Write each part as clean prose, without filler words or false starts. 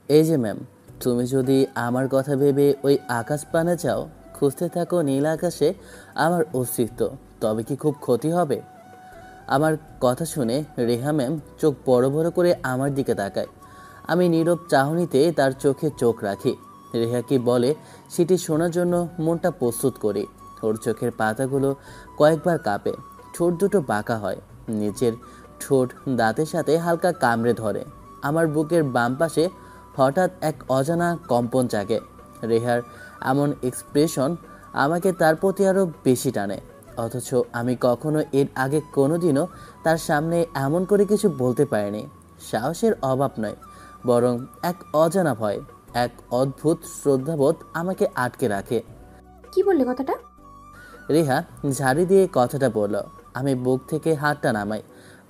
এই যে ম্যাম, তুমি যদি আমার কথা ভেবে ওই আকাশ পানে চাও, খুঁজতে থাকো নীল আকাশে আমার অস্তিত্ব, তবে কি খুব ক্ষতি হবে? আমার কথা শুনে রেহা ম্যাম চোখ বড় বড় করে আমার দিকে তাকায়। আমি নীরব চাহনিতে তার চোখে চোখ রাখি। রেহা কি বলে সেটি শোনার জন্য মনটা প্রস্তুত করি। ওর চোখের পাতাগুলো কয়েকবার কাঁপে, ঠোঁট দুটো বাঁকা হয়, নিচের ঠোঁট দাঁতের সাথে হালকা কামড়ে ধরে। আমার বুকের বাম পাশে হঠাৎ এক অজানা কম্পন জাগে। রেহার এমন এক্সপ্রেশন আমাকে তার প্রতি আরও বেশি টানে, অথচ আমি কখনো এর আগে কোনোদিনও তার সামনে এমন করে কিছু বলতে পারিনি। সাহসের অভাব নয়, বরং এক অজানা ভয়, এক অদ্ভুত শ্রদ্ধাবোধ আমাকে আটকে রাখে। কি বললে কথাটা? রেহা ঝাড়ি দিয়ে কথাটা বলল। আমি বুক থেকে হাতটা নামাই,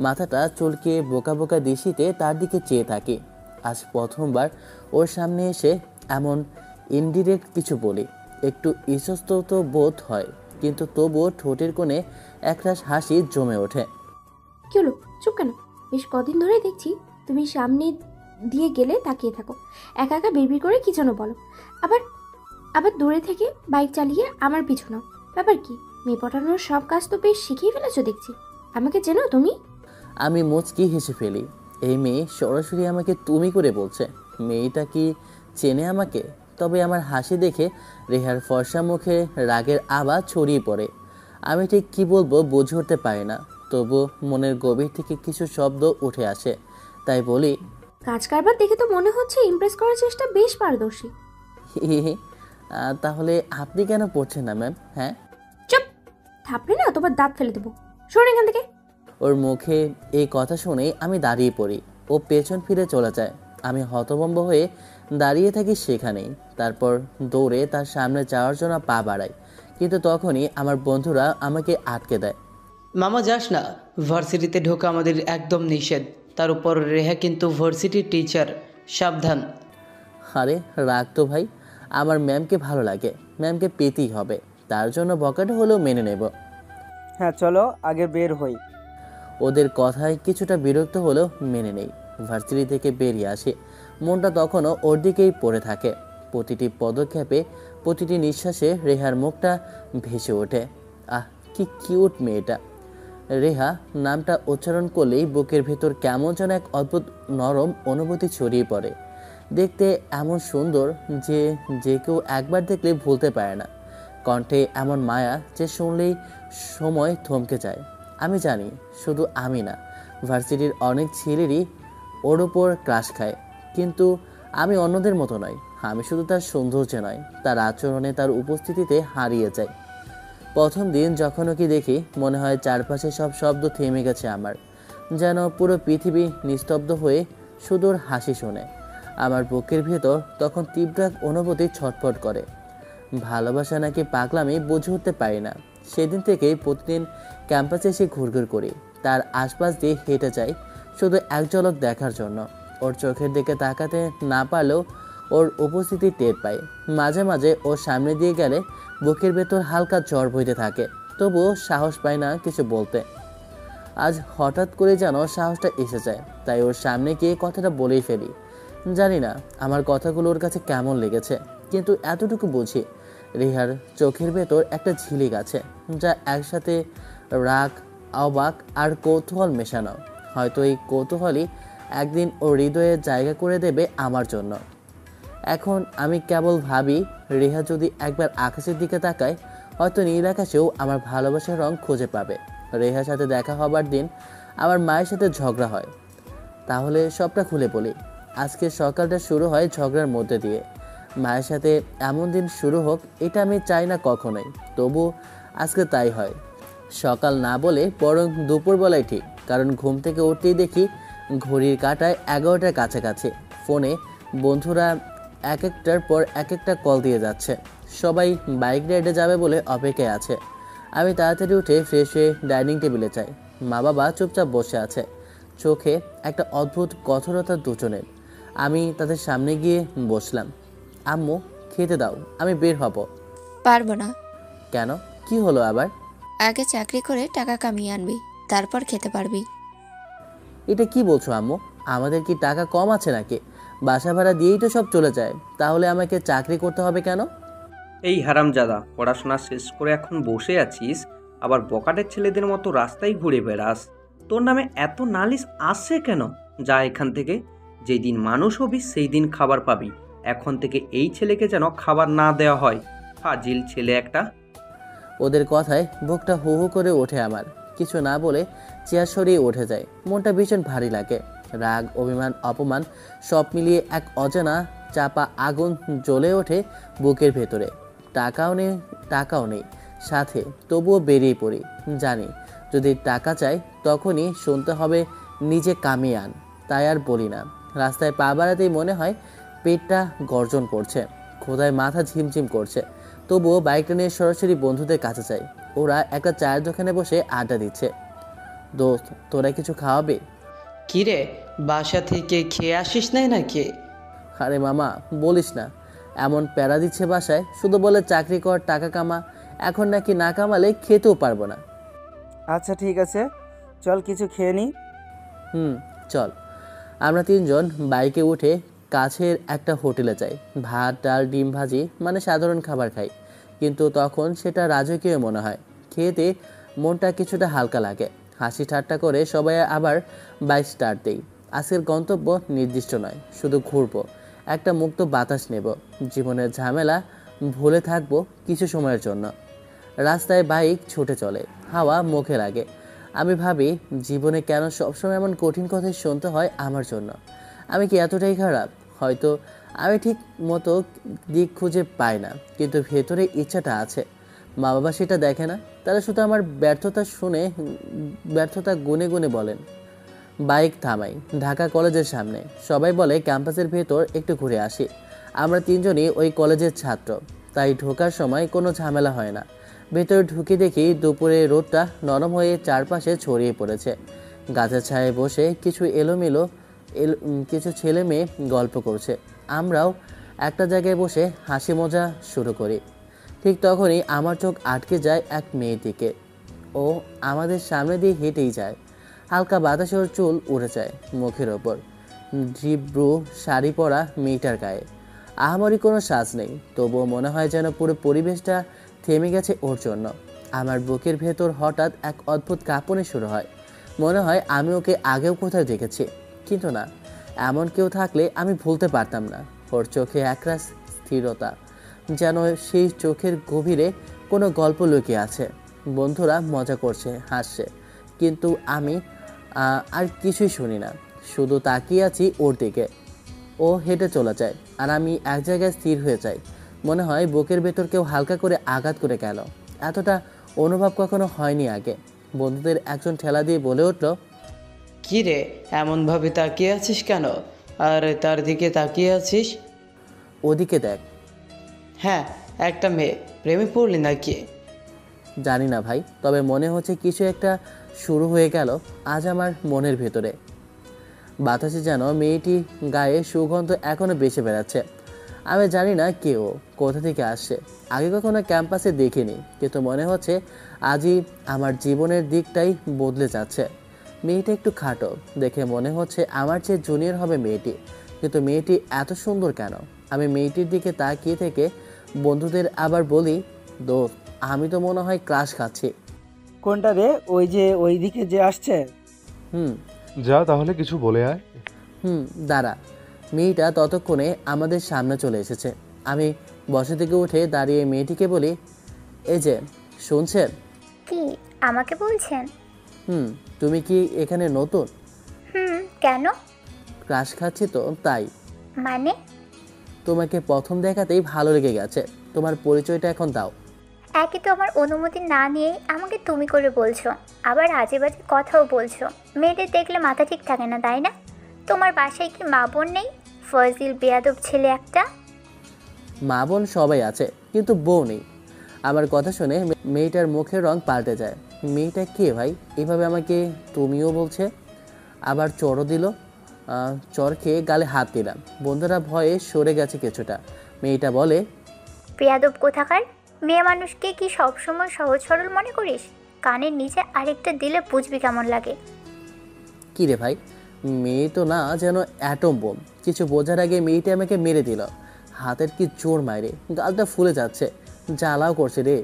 মাথাটা চুলকে বোকা বোকা দৃষ্টিতে তার দিকে চেয়ে থাকি। আজ প্রথমবার ওর সামনে এসে এমন ইনডিরেক্ট কিছু বলি। একটু ইতস্তত বোধ হয়, কিন্তু তবুও ঠোঁটের কোণে একরাশ হাসি জমে ওঠে। কি হলো, চুপ কেন? বেশ কদিন ধরেই দেখছি তুমি সামনে দিয়ে গেলে তাকিয়ে থাকো, একা একা বিড়বিড় করে কি যেন বলো, আবার আবার দূরে থেকে বাইক চালিয়ে আমার পিছু নাও। ব্যাপার কি? মেয়ে পটানোর সব কাজ তো বেশ শিখিয়ে ফেলেছো দেখছি। আমাকে চেনো তুমি? আমি মুচকি হেসে ফেলি। এই মেয়ে সরাসরি আমাকে তুমি করে বলছে। মেয়েটা কি চেনে আমাকে? তবে আমার হাসি দেখে রেহার ফর্সা মুখে রাগের আভা ছড়িয়ে পড়ে। আমি ঠিক কী বলবো বুঝে উঠতে পারি না, তবু মনের গভীর থেকে কিছু শব্দ উঠে আসে। তাই বলি, কাজ কারবার দেখে তো মনে হচ্ছে ইমপ্রেস করার চেষ্টা বেশ পারদর্শী। তাহলে আপনি কেন পড়ছেন না ম্যাম? হ্যাঁ, চুপ! থাপড়ে না তোমার দাঁত ফেলে দেবো। সরে এখান থেকে। ওর মুখে এই কথা শুনে আমি দাঁড়িয়ে পড়ি। ও পেছন ফিরে চলে যায়। আমি হতভম্ব হয়ে দাঁড়িয়ে থাকি সেখানেই। তারপর দৌড়ে তার সামনে যাওয়ার জন্য পা বাড়াই, কিন্তু তখনই আমার বন্ধুরা আমাকে আটকে দেয়। মামা যাস না, ভার্সিটিতে ঢোকা আমাদের একদম নিষেধ। তার উপর রেহা কিন্তু ভার্সিটির টিচার, সাবধান। আরে রাগ তো ভাই, আমার ম্যামকে ভালো লাগে, ম্যামকে পেতেই হবে, তার জন্য বকাটা হলেও মেনে নেব। হ্যাঁ চলো আগে বের হই। ওদের কথায় কিছুটা বিরক্ত হলেও মেনে নেই। ভার্সিটি থেকে বেরিয়ে আসে, মনটা তখনও ওর দিকেই পড়ে থাকে। প্রতিটি পদক্ষেপে, প্রতিটি নিঃশ্বাসে রেহার মুখটা ভেসে ওঠে। আহ, কি কিউট মেয়েটা! রেহা নামটা উচ্চারণ করলেই বুকের ভেতর কেমন যেন এক অদ্ভুত নরম অনুভূতি ছড়িয়ে পড়ে। দেখতে এমন সুন্দর যে যে কেউ একবার দেখলে ভুলতে পারে না। কণ্ঠে এমন মায়া যে শুনলেই সময় থমকে যায়। আমি জানি শুধু আমি না, ভার্সিটির অনেক ছেলেরই ওর ওপর ক্রাশ খায়, কিন্তু আমি অন্যদের মতো নয়। আমি শুধু তার সৌন্দর্যে নয়, তার আচরণে, তার উপস্থিতিতে হারিয়ে যাই। প্রথম দিন যখন ওকে দেখি মনে হয় চারপাশে সব শব্দ থেমে গেছে আমার, যেন পুরো পৃথিবী নিস্তব্ধ হয়ে সুদূর হাসি শোনে। আমার বুকের ভেতর তখন তীব্র এক অনুভূতি ছটফট করে। ভালোবাসা নাকি পাগলামি বুঝে উঠতে পারি না। সেদিন থেকেই প্রতিদিন ক্যাম্পাসে এসে ঘুরঘুর করি, তার আশপাশ দিয়ে হেঁটে যাই শুধু এক ঝলক দেখার জন্য। ওর চোখের দিকে তাকাতে না পারলেও ওর উপস্থিতি টের পাই। মাঝে মাঝে ওর সামনে দিয়ে গেলে বুকের ভেতর হালকা জ্বর বইতে থাকে, তবুও সাহস পায় না কিছু বলতে। আজ হঠাৎ করে যেন সাহসটা এসে যায়, তাই ওর সামনে গিয়ে কথাটা বলেই ফেলি। জানি না আমার কথাগুলো ওর কাছে কেমন লেগেছে, কিন্তু এতটুকু বুঝি রেহার চোখের ভেতর একটা ঝিলিক আছে, যা একসাথে রাগ, অবাক আর কৌতূহল মেশানো। হয়তো এই কৌতূহলই একদিন ওর হৃদয়ে জায়গা করে দেবে আমার জন্য। এখন আমি কেবল ভাবি, রেহা যদি একবার আকাশের দিকে তাকায়, হয়তো নীল আকাশেও আমার ভালোবাসার রং খুঁজে পাবে। রেহার সাথে দেখা হবার দিন আমার মায়ের সাথে ঝগড়া হয়। তাহলে সবটা খুলে বলি। আজকে সকালটা শুরু হয় ঝগড়ার মধ্যে দিয়ে। মায়ের সাথে এমন দিন শুরু হোক এটা আমি চাই না কখনোই, তবু আজকে তাই হয়। সকাল না বলে বরং দুপুরবেলায় ঠিক, কারণ ঘুম থেকে উঠতেই দেখি ঘড়ির কাঁটায় 11টার কাছাকাছি। ফোনে বন্ধুরা এক একটার পর এক একটা কল দিয়ে যাচ্ছে। সবাই বাইক রাইডে যাবে বলে অপেক্ষায় আছে। আমি তাড়াতাড়ি উঠে ফ্রেশ হয়ে ডাইনিং টেবিলে যাই। মা বাবা চুপচাপ বসে আছে, চোখে একটা অদ্ভুত কঠোরতা দুজনের। আমি তাদের সামনে গিয়ে বসলাম। আম্মু, খেতে দাও, আমি বের হব। পারবো না। কেন, কি হলো আবার? আগে চাকরি করে টাকা কামিয়ে আনবি, তারপর খেতে পারবি। এটা কি বলছো আম্মু? আমাদের কি টাকা কম আছে নাকি? বাসা ভাড়া দিয়েই তো সব চলে যায়, তাহলে আমাকে চাকরি করতে হবে কেন? এই হারামজাদা, পড়াশোনা শেষ করে এখন বসে আছিস, আবার বকাটের ছেলেদের মতো রাস্তায় ঘুরে বেড়াস। তোর নামে এত নালিশ আসছে কেন? যা এখান থেকে। যেই দিন মানুষ হবি সেই দিন খাবার পাবি। এখন থেকে এই ছেলেকে যেন খাবার না দেওয়া হয়। ফাজিল ছেলে একটা। ওদের কথায় বুকটা হু হু করে ওঠে আমার। কিছু না বলে চেয়ার সরিয়ে উঠে যায়। মনটা ভীষণ ভারী লাগে। রাগ, অভিমান, অপমান সব মিলিয়ে এক অজানা চাপা আগুন জ্বলে ওঠে বুকের ভেতরে। টাকাও নেই সাথে, তবুও বেরিয়ে পড়ি। জানি যদি টাকা চাই তখনই শুনতে হবে নিজে কামিয়ে আন। তাই আর বলি না। রাস্তায় পা বাড়াতেই মনে হয় পেটটা গর্জন করছে, ক্ষুধায় মাথা ঝিমঝিম করছে। তবুও বাইকটা নিয়ে সরাসরি বন্ধুদের কাছে যাই। ওরা একটা চায়ের দোকানে বসে আড্ডা দিচ্ছে। দোস্ত, তোরা কিছু খাওয়াবে? কিরে, বাসা থেকে খেয়ে আসিস নাই নাকি? আরে মামা, বলিস না, এমন প্যারা দিচ্ছে বাসায়, শুধু বলে চাকরি কর, টাকা কামা। এখন নাকি না কামালে খেতেও পারবো না। আচ্ছা ঠিক আছে, চল কিছু খেয়ে নিই। চল। আমরা তিনজন বাইকে উঠে কাছের একটা হোটেলে যাই। ভাত, ডাল, ডিম ভাজি মানে সাধারণ খাবার খাই, কিন্তু তখন সেটা রাজকীয় মনে হয়। খেতে মনটা কিছুটা হালকা লাগে। হাসি ঠাট্টা করে সবাই আবার বাইক স্টার্ট দেই। আজকের গন্তব্য নির্দিষ্ট নয়, শুধু ঘুরবো, একটা মুক্ত বাতাস নেব, জীবনের ঝামেলা ভুলে থাকবো কিছু সময়ের জন্য। রাস্তায় বাইক ছুটে চলে, হাওয়া মুখে লাগে। আমি ভাবি, জীবনে কেন সবসময় এমন কঠিন কথা শুনতে হয় আমার জন্য? আমি কি এতটাই খারাপ? হয়তো আমি ঠিক মতো দিক খুঁজে পাই না, কিন্তু ভেতরে ইচ্ছাটা আছে। মা বাবা সেটা দেখে না, তারা শুধু আমার ব্যর্থতা গুনে গুনে বলেন। বাইক থামাই ঢাকা কলেজের সামনে। সবাই বলে ক্যাম্পাসের ভেতর একটু ঘুরে আসি। আমরা তিনজনই ওই কলেজের ছাত্র, তাই ঢোকার সময় কোনো ঝামেলা হয় না। ভেতরে ঢুকে দেখি দুপুরে রোদটা নরম হয়ে চারপাশে ছড়িয়ে পড়েছে। গাছের ছায়ায় বসে কিছু ছেলে মেয়ে গল্প করছে। আমরাও একটা জায়গায় বসে হাসি মজা শুরু করি। ঠিক তখনই আমার চোখ আটকে যায় এক মেয়ের দিকে। ও আমাদের সামনে দিয়ে হেঁটেই যায়। হালকা বাতাসে ওর চুল উড়ে যায় মুখের ওপর। জিব্রু শাড়ি পরা মেয়েটার গায়ে আহামরি কোনো সাজ নেই, তবুও মনে হয় যেন পুরো পরিবেশটা থেমে গেছে ওর জন্য। আমার বুকের ভেতর হঠাৎ এক অদ্ভুত কাঁপুনি শুরু হয়। মনে হয় আমি ওকে আগেও কোথাও দেখেছি, কিন্তু না, এমন কেউ থাকলে আমি ভুলতে পারতাম না। ওর চোখে একরাশ স্থিরতা, যেন সেই চোখের গভীরে কোনো গল্প লুকিয়ে আছে। বন্ধুরা মজা করছে, হাসছে, কিন্তু আমি আর কিছুই শুনি না, শুধু তাকিয়ে আছি ওর দিকে। ও হেঁটে চলে যায়, আর আমি এক জায়গায় স্থির হয়ে যাই। মনে হয় বুকের ভেতর কেউ হালকা করে আঘাত করে গেল। এতটা অনুভব কখনো হয়নি আগে। বন্ধুদের একজন ঠেলা দিয়ে বলে উঠল, কিরে, এমনভাবে তাকিয়ে আছিস কেন? আর তার দিকে তাকিয়ে আছিস? ওদিকে দেখ। হ্যাঁ, একটা মেয়ে, প্রেমে পড়লি নাকি? জানি না ভাই, তবে মনে হচ্ছে কিছু একটা শুরু হয়ে গেল আজ আমার মনের ভেতরে। বাতাসে যেন মেয়েটি গায়ে সুগন্ধ এখনো বেঁচে বেড়াচ্ছে। আমি জানি না কে ও, কোথা থেকে আসছে, আগে কখনো ক্যাম্পাসে দেখিনি, কিন্তু মনে হচ্ছে আজই আমার জীবনের দিকটাই বদলে যাচ্ছে। মেয়েটি একটু খাটো, দেখে মনে হচ্ছে আমার চেয়ে জুনিয়র হবে মেয়েটি, কিন্তু মেয়েটি এত সুন্দর কেন? আমি মেয়েটির দিকে তাকিয়ে থেকে বন্ধুদের আবার বলি, দোস্ত, আমি তো মনে হয় ক্রাশ খাচ্ছি। কোনটা রে? ওই যে ওইদিকে যে আসছে? হুম যা তাহলে কিছু বলে আয়। দাঁড়া। মেয়েটা ততক্ষণে আমাদের সামনে চলে এসেছে। আমি বসা থেকে উঠে দাঁড়িয়ে মেয়েটিকে বলি, এই যে শুনছেন? কি আমাকে বলছেন? তুমি কি এখানে নতুন? কেন? ক্রাশ খাচ্ছি তো তাই। মানে? তোমাকে প্রথম দেখাতেই ভালো লেগে গেছে। তোমার পরিচয়টা এখন দাও। একে তো আমার অনুমতি না নিয়েই আমাকে তুমি করে বলছো, আবার আজে বাজে কথাও বলছো। মেয়েদের দেখলে মাথা ঠিক থাকে না, তাই না? তোমার বাসায় কি মা বোন নেই? ফজিল বেয়াদব ছেলে একটা। মা বোন সবাই আছে, কিন্তু বউ নেই। আমার কথা শুনে মেয়েটার মুখের রং পাল্টে যায়। মেয়েটা কে ভাই, এভাবে আমাকে তুমিও বলছে? আবার চড়ও দিল। চর খেয়ে গালে হাত দিলাম। বন্ধুরা ভয়ে সরে গেছে কিছুটা। মেয়েটা বলে, বেয়াদব কোথাকার! মেয়ে মানুষকে কি সবসময় সহজ সরল মনে করিস? কানের নিচে আরেকটা দিলে বুঝবি কেমন লাগে। কি রে ভাই, মেয়ে তো না, যেন অ্যাটম বোম, কিছু বোঝার আগে মেয়েটা আমাকে মেরে দিল। হাতের কি জোর মাইরে, গালটা ফুলে যাচ্ছে, জ্বালাও করছে রে।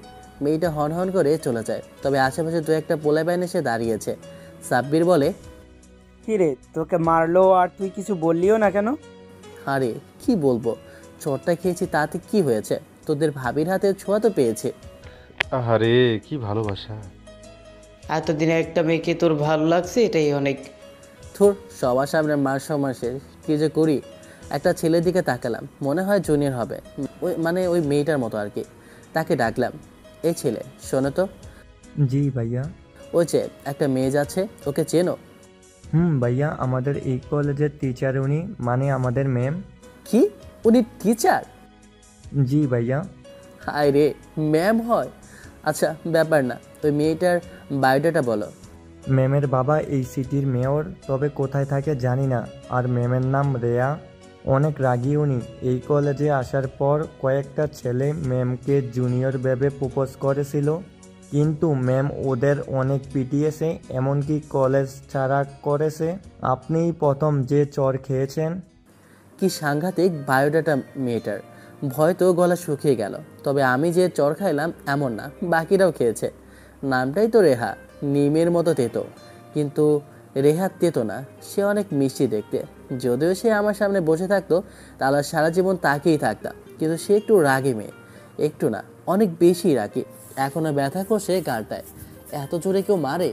মেয়েটা হন হন করে চলে যায়। তবে আশেপাশে দু একটা পোলাপাইন এসে দাঁড়িয়েছে। সাব্বির বলে, কি রে, তোকে মারলো আর তুই কিছু বললিও না কেন? আরে কি বলবো, চোরটা খেয়েছি তাতে কি হয়েছে, তোদের ভাবির হাতে ছোঁয়া তো পেয়েছে। আরে কি ভালোবাসা। এতদিনে একটা মেয়েকে তোর ভালো লাগছে, এটাই অনেক। থুর, সবার সামনে মার সমাসের কি যে করি। একটা ছেলের দিকে তাকালাম, মনে হয় জুনিয়র হবে, ওই মেয়েটার মতো আর কি। তাকে ডাকলাম, এই ছেলে শোনো তো। জি ভাইয়া। ওই যে একটা মেয়ে যাচ্ছে, ওকে চেনো? ভাইয়া, আমাদের এই কলেজের টিচার উনি, মানে আমাদের ম্যাম। কি, উনি টিচার? জি ভাইয়া। হায় রে, ম্যাম হয়। আচ্ছা ব্যাপার না, ওই মেয়েটার বায়োডাটা বলো। ম্যামের বাবা এই সিটির মেয়র, তবে কোথায় থাকে জানি না। আর ম্যামের নাম রেয়া, অনেক রাগী উনি। এই কলেজে আসার পর কয়েকটা ছেলে ম্যামকে জুনিয়র ভেবে প্রপোজ করেছিল, কিন্তু ম্যাম ওদের অনেক পিটিয়েছে, এমনকি কলেজ ছাড়া করেছে। আপনিই প্রথম যে চর খেয়েছেন। কি সাংঘাতিক বায়োডাটা মেয়েটার, ভয় তো গলা শুকিয়ে গেল। তবে আমি যে চর খাইলাম এমন না, বাকিরাও খেয়েছে। নামটাই তো রেহা, নিমের মতো তেতো, কিন্তু রেহা তেতো না, সে অনেক মিষ্টি দেখতে। যদিও সে আমার সামনে বসে থাকতো তাহলে সারা জীবন তাকেই থাকতাম। কিন্তু সে একটু রাগী মেয়ে, একটু না অনেক বেশি রাগী। এখনও ব্যথা করছে গালটায়। এত জোরে কেউ মারে?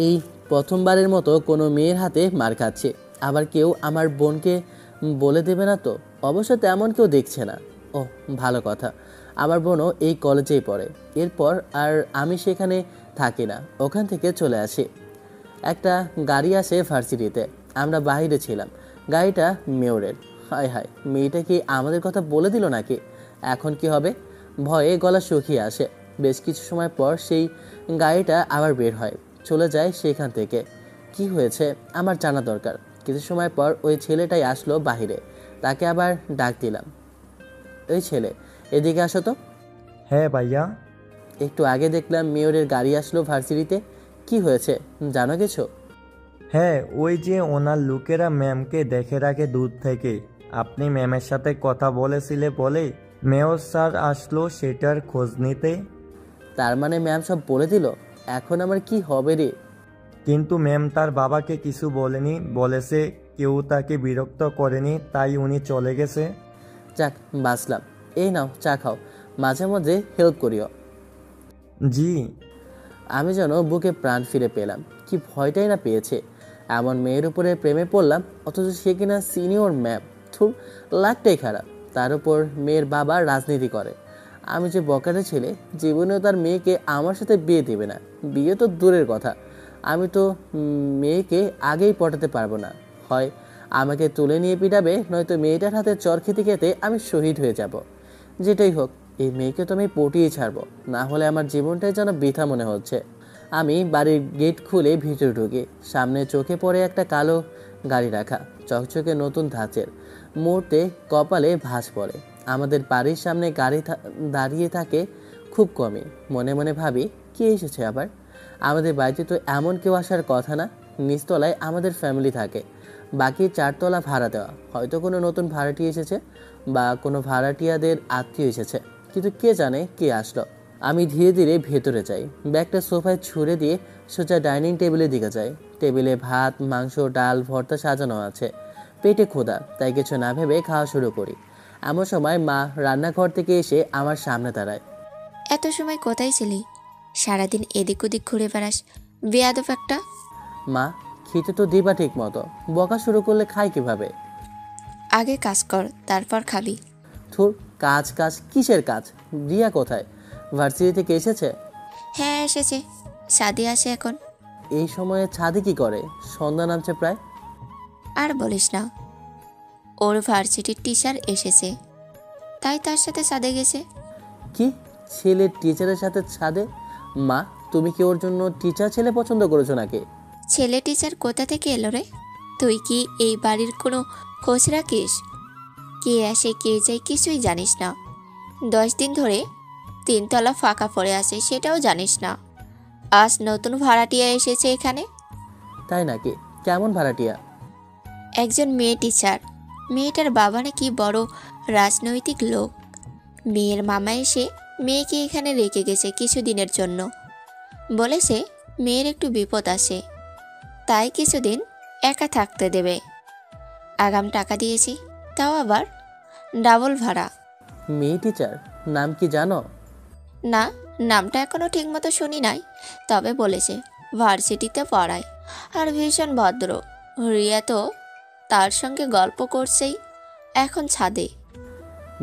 এই প্রথমবারের মতো কোনো মেয়ের হাতে মার খাচ্ছে। আবার কেউ আমার বোনকে বলে দেবে না তো? অবশ্য তেমন কেউ দেখছে না। ও ভালো কথা, আমার বোনও এই কলেজেই পড়ে। এরপর আর আমি সেখানে থাকি না, ওখান থেকে চলে আসি। একটা গাড়ি আসে ভার্সিটিতে, আমরা বাইরে ছিলাম। গাড়িটা মেয়রের। হায় হায়, মেয়েটা কি আমাদের কথা বলে দিল নাকি? এখন কি হবে? ভয়ে গলা শুকিয়ে আসে। বেশ কিছু সময় পর সেই গাড়িটা আবার বের হয়, চলে যায় সেখান থেকে। কি হয়েছে আমার জানা দরকার। কিছু সময় পর ওই ছেলেটাই আসলো বাহিরে, তাকে আবার ডাক দিলাম, ওই ছেলে এদিকে আসো তো। হ্যাঁ ভাইয়া। একটু আগে দেখলাম মেয়রের গাড়ি আসলো ভার্সিটিতে, কি হয়েছে জানো কিছু? হ্যাঁ, ওই যে ওনার লোকেরা ম্যামকে দেখে রাখে দূর থেকে। আপনি ম্যামের সাথে কথা বলেছিলে বলে মেয়র স্যার আসলো সেটার খোঁজ নিতে। তার মানে ম্যাম সব বলে দিল? এখন আমার কি হবে রে? কিন্তু ম্যাম তার বাবাকে কিছু বলেনি, বলেছে কেউ তাকে বিরক্ত করেনি, তাই উনি চলে গেছে। যাক বাঁচলাম। এই নাও চা খাও, মাঝে মাঝে হেল্প করিও। জি। আমি যেন বুকে প্রাণ ফিরে পেলাম। কি ভয়টাই না পেয়েছে। এমন মেয়ের উপরে প্রেমে পড়লাম, অথচ সে কিনা সিনিয়র ম্যাম। থুর, লাকটাই খারাপ। তার উপর মেয়ের বাবা রাজনীতি করে। আমি যে বকাটে ছেলে, জীবনেও তার মেয়েকে আমার সাথে বিয়ে দেবে না। বিয়ে তো দূরের কথা, আমি তো মেয়েকে আগেই পটাতে পারবো না। হয় আমাকে তুলে নিয়ে পিটাবে, নয়তো মেয়েটার হাতে চর খেতে খেতে আমি শহীদ হয়ে যাব। যেটাই হোক, এই মেয়েকে তো আমি পটিয়ে ছাড়বো, না হলে আমার জীবনটাই যেন বৃথা মনে হচ্ছে। আমি বাড়ির গেট খুলে ভিতরে ঢুকি। সামনে চোখে পড়ে একটা কালো গাড়ি রাখা, চকচকে নতুন ধাঁচের। মুহূর্তে কপালে ভাঁজ পড়ে। আমাদের বাড়ির সামনে গাড়ি দাঁড়িয়ে থাকে খুব কমই। মনে মনে ভাবি, কে এসেছে আবার? আমাদের বাড়িতে তো এমন কেউ আসার কথা না। নিচতলায় আমাদের ফ্যামিলি থাকে, বাকি 4 তলা ভাড়া দেওয়া। হয়তো কোনো নতুন ভাড়াটিয়া এসেছে বা কোনো ভাড়াটিয়াদের আত্মীয় এসেছে, কিন্তু কে জানে কে আসলো। আমি ধীরে ধীরে ভেতরে যাই, ব্যাগটা সোফায় ছুঁড়ে দিয়ে সোজা ডাইনিং টেবিলের দিকে যাই। টেবিলে ভাত, মাংস, ডাল, ভর্তা সাজানো আছে। পেটে ক্ষুধা, তাই কিছু না ভেবে খাওয়া শুরু করি। এমন সময় মা রান্নাঘর থেকে এসে আমার সামনে দাঁড়ায়। এত সময় কোথায় ছিলি? সারাদিন এদিক ওদিক ঘুরে বেড়াস, বেয়াদব একটা। মা, খেতে তো দিবা ঠিক মতো, বকা শুরু করলে খাই কিভাবে? আগে কাজ কর, তারপর খাবি। থুর, কাজ কাজ কিসের কাজ? রিয়া কোথায়? ভার্সিটি থেকে এসেছে? হ্যাঁ এসেছে, সাদি আসে এখন। এই সময়ে ছাদে কি করে? সন্ধ্যা নামছে প্রায়। আর বলিস না, ওর ভার্সিটির টিচার এসেছে, তাই তার সাথে সাদে গেছে। কি, ছেলে টিচারের সাথে ছাদে? মা, তুমি কি ওর জন্য টিচার ছেলে পছন্দ করেছো নাকি? ছেলে টিচার কোথা থেকে এলো রে? তুই কি এই বাড়ির কোনো খোঁজ রাখিস? কে আসে কে যায় কিছুই জানিস না। 10 দিন ধরে 3 তলা ফাঁকা পড়ে আছে, সেটাও জানিস না। আজ নতুন ভাড়াটিয়া এসেছে এখানে। তাই নাকি? কেমন ভাড়াটিয়া? একজন মেয়ে টিচার, মেয়েটার বাবা নাকি বড় রাজনৈতিক লোক। মেয়ের মামা এসে মেয়েকে এখানে রেখে গেছে কিছুদিনের জন্য। বলেছে মেয়ের একটু বিপদ আসে, তাই কিছুদিন একা থাকতে দেবে। আগাম টাকা দিয়েছি, তাও আবার ডাবল ভাড়া। মেয়ে টিচার নাম কি জানো? না, নামটা এখনও ঠিকমতো শুনি নাই, তবে বলেছে ভার্সিটিতে পড়ায় আর ভীষণ ভদ্র। রিয়া তো তার সঙ্গে গল্প করছেই এখন ছাদে।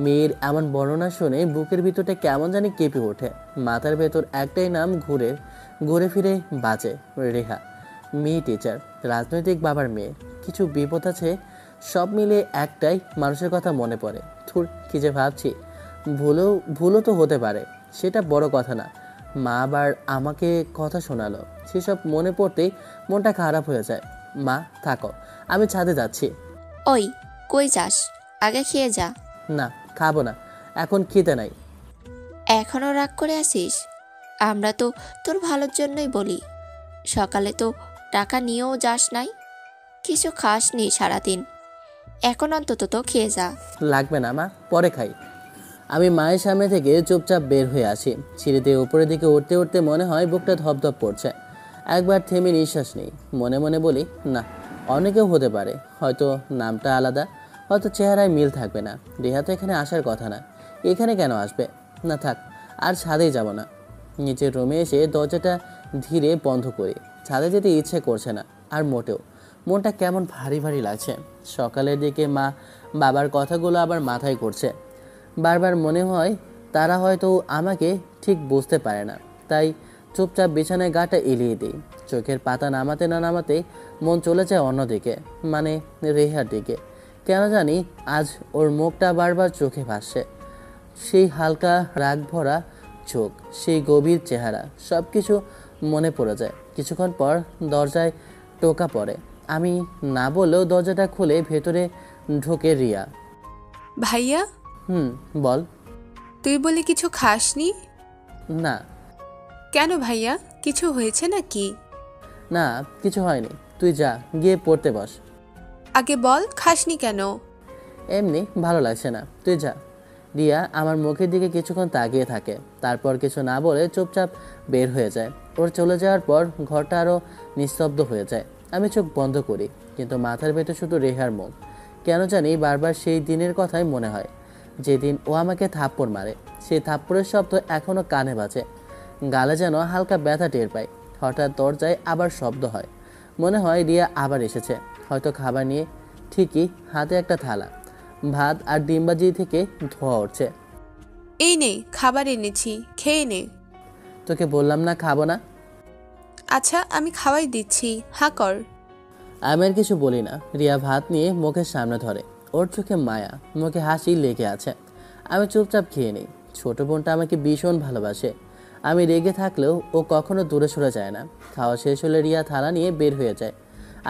মেয়ের এমন বর্ণনা শুনে বুকের ভিতরটা কেমন জানি কেঁপে ওঠে। মাথার ভেতর একটাই নাম ঘুরে ঘুরে ফিরে বাজে, রেহা। মেয়ে টিচার, রাজনৈতিক বাবার মেয়ে, কিছু বিপদ আছে, সব মিলে একটাই মানুষের কথা মনে পড়ে। থুর, কি যে ভাবছি। ভুলও তো হতে পারে, সেটা বড় কথা না। মা আবার আমাকে কথা শোনালো, সেসব মনে পড়তেই মনটা খারাপ হয়ে যায়। মা থাকো, আমি ছাদে যাচ্ছি। ওই কই যাস? আগে খেয়ে যা। না, খাবো না, এখন খেতে নাই। এখনও রাগ করে আসিস? আমরা তো তোর ভালোর জন্যই বলি। সকালে তো টাকা নিয়েও যাস নাই, কিছু খাসনি সারাদিন। এখন অন্তত তো খেয়ে যা। লাগবে না মা, পরে খাই। আমি মায়ের সামনে থেকে চুপচাপ বের হয়ে আসি। সিঁড়িতে উপরের দিকে উঠতে উঠতে মনে হয় বুকটা ধপধপ করছে। একবার থেমে নিঃশ্বাস নেই, মনে মনে বলি না, অনেকেও হতে পারে, হয়তো নামটা আলাদা, হয়তো চেহারায় মিল থাকবে না। রেহা তো এখানে আসার কথা না, এখানে কেন আসবে? না থাক, আর ছাদেই যাব না। নিচের রুমে এসে দরজাটা ধীরে বন্ধ করি। ছাদে যেতে ইচ্ছে করছে না আর মোটেও। মনটা কেমন ভারী ভারী লাগছে। সকালের দিকে মা বাবার কথাগুলো আবার মাথায় করছে। বারবার মনে হয় তারা হয়তো আমাকে ঠিক বুঝতে পারে না, তাই চুপচাপ বিছানায় গাটা এলিয়ে দিই। চোখের পাতা নামাতে না নামাতে মন চলে যায় অন্যদিকে, মানে রেহার দিকে। কেন জানি আজ ওর মুখটা বারবার চোখে ভাসছে। সেই হালকা রাগ ভরা চোখ, সেই গভীর চেহারা, সব কিছু মনে পড়ে যায়। কিছুক্ষণ পর দরজায় টোকা পড়ে। আমি না বললেও দরজাটা খুলে ভেতরে ঢোকে রিয়া। ভাইয়া, বল। তুই বলে কিছু খাসনি? না। কেন ভাইয়া, কিছু হয়েছে নাকি? না, কিছু হয়নি, তুই যা, গিয়ে পড়তে বস। আগে বল, খাসনি কেন? এমনি ভালো লাগছে না, তুই যা। রিয়া আমার মুখের দিকে কিছুক্ষণ তাকিয়ে থাকে, তারপর কিছু না বলে চুপচাপ বের হয়ে যায়। ওর চলে যাওয়ার পর ঘরটা আরও নিস্তব্ধ হয়ে যায়। আমি চোখ বন্ধ করি, কিন্তু মাথার ভেতর শুধু রেহার মুখ। কেন জানি বারবার সেই দিনের কথাই মনে হয়, যেদিন ও আমাকে থাপ্পড় মারে। সেই থাপ্পড়ের শব্দ এখনও কানে বাজে, গালে যেন হালকা ব্যথা টের পাই। হঠাৎ দরজায় আবার শব্দ হয়, মনে হয় রিয়া আবার এসেছে, হয়তো খাবার নিয়ে। ঠিকই, হাতে একটা থালা, ভাত আর ডিমবাজি থেকে ধোয়া উঠছে। এই নে, খাবার এনেছি, খেয়ে নে। তোকে বললাম না খাবো না? আচ্ছা, আমি খাওয়াই দিচ্ছি, হা কর। আমি আর কিছু বলি না। রিয়া ভাত নিয়ে মুখের সামনে ধরে, ওর চোখে মায়া, মুখে হাসি লেগে আছে। আমি চুপচাপ খেয়ে নিই। ছোট বোনটা আমাকে ভীষণ ভালোবাসে। আমি রেগে থাকলেও ও কখনো দূরে সরে যায় না। খাওয়া শেষ হলে রিয়া থালা নিয়ে বের হয়ে যায়।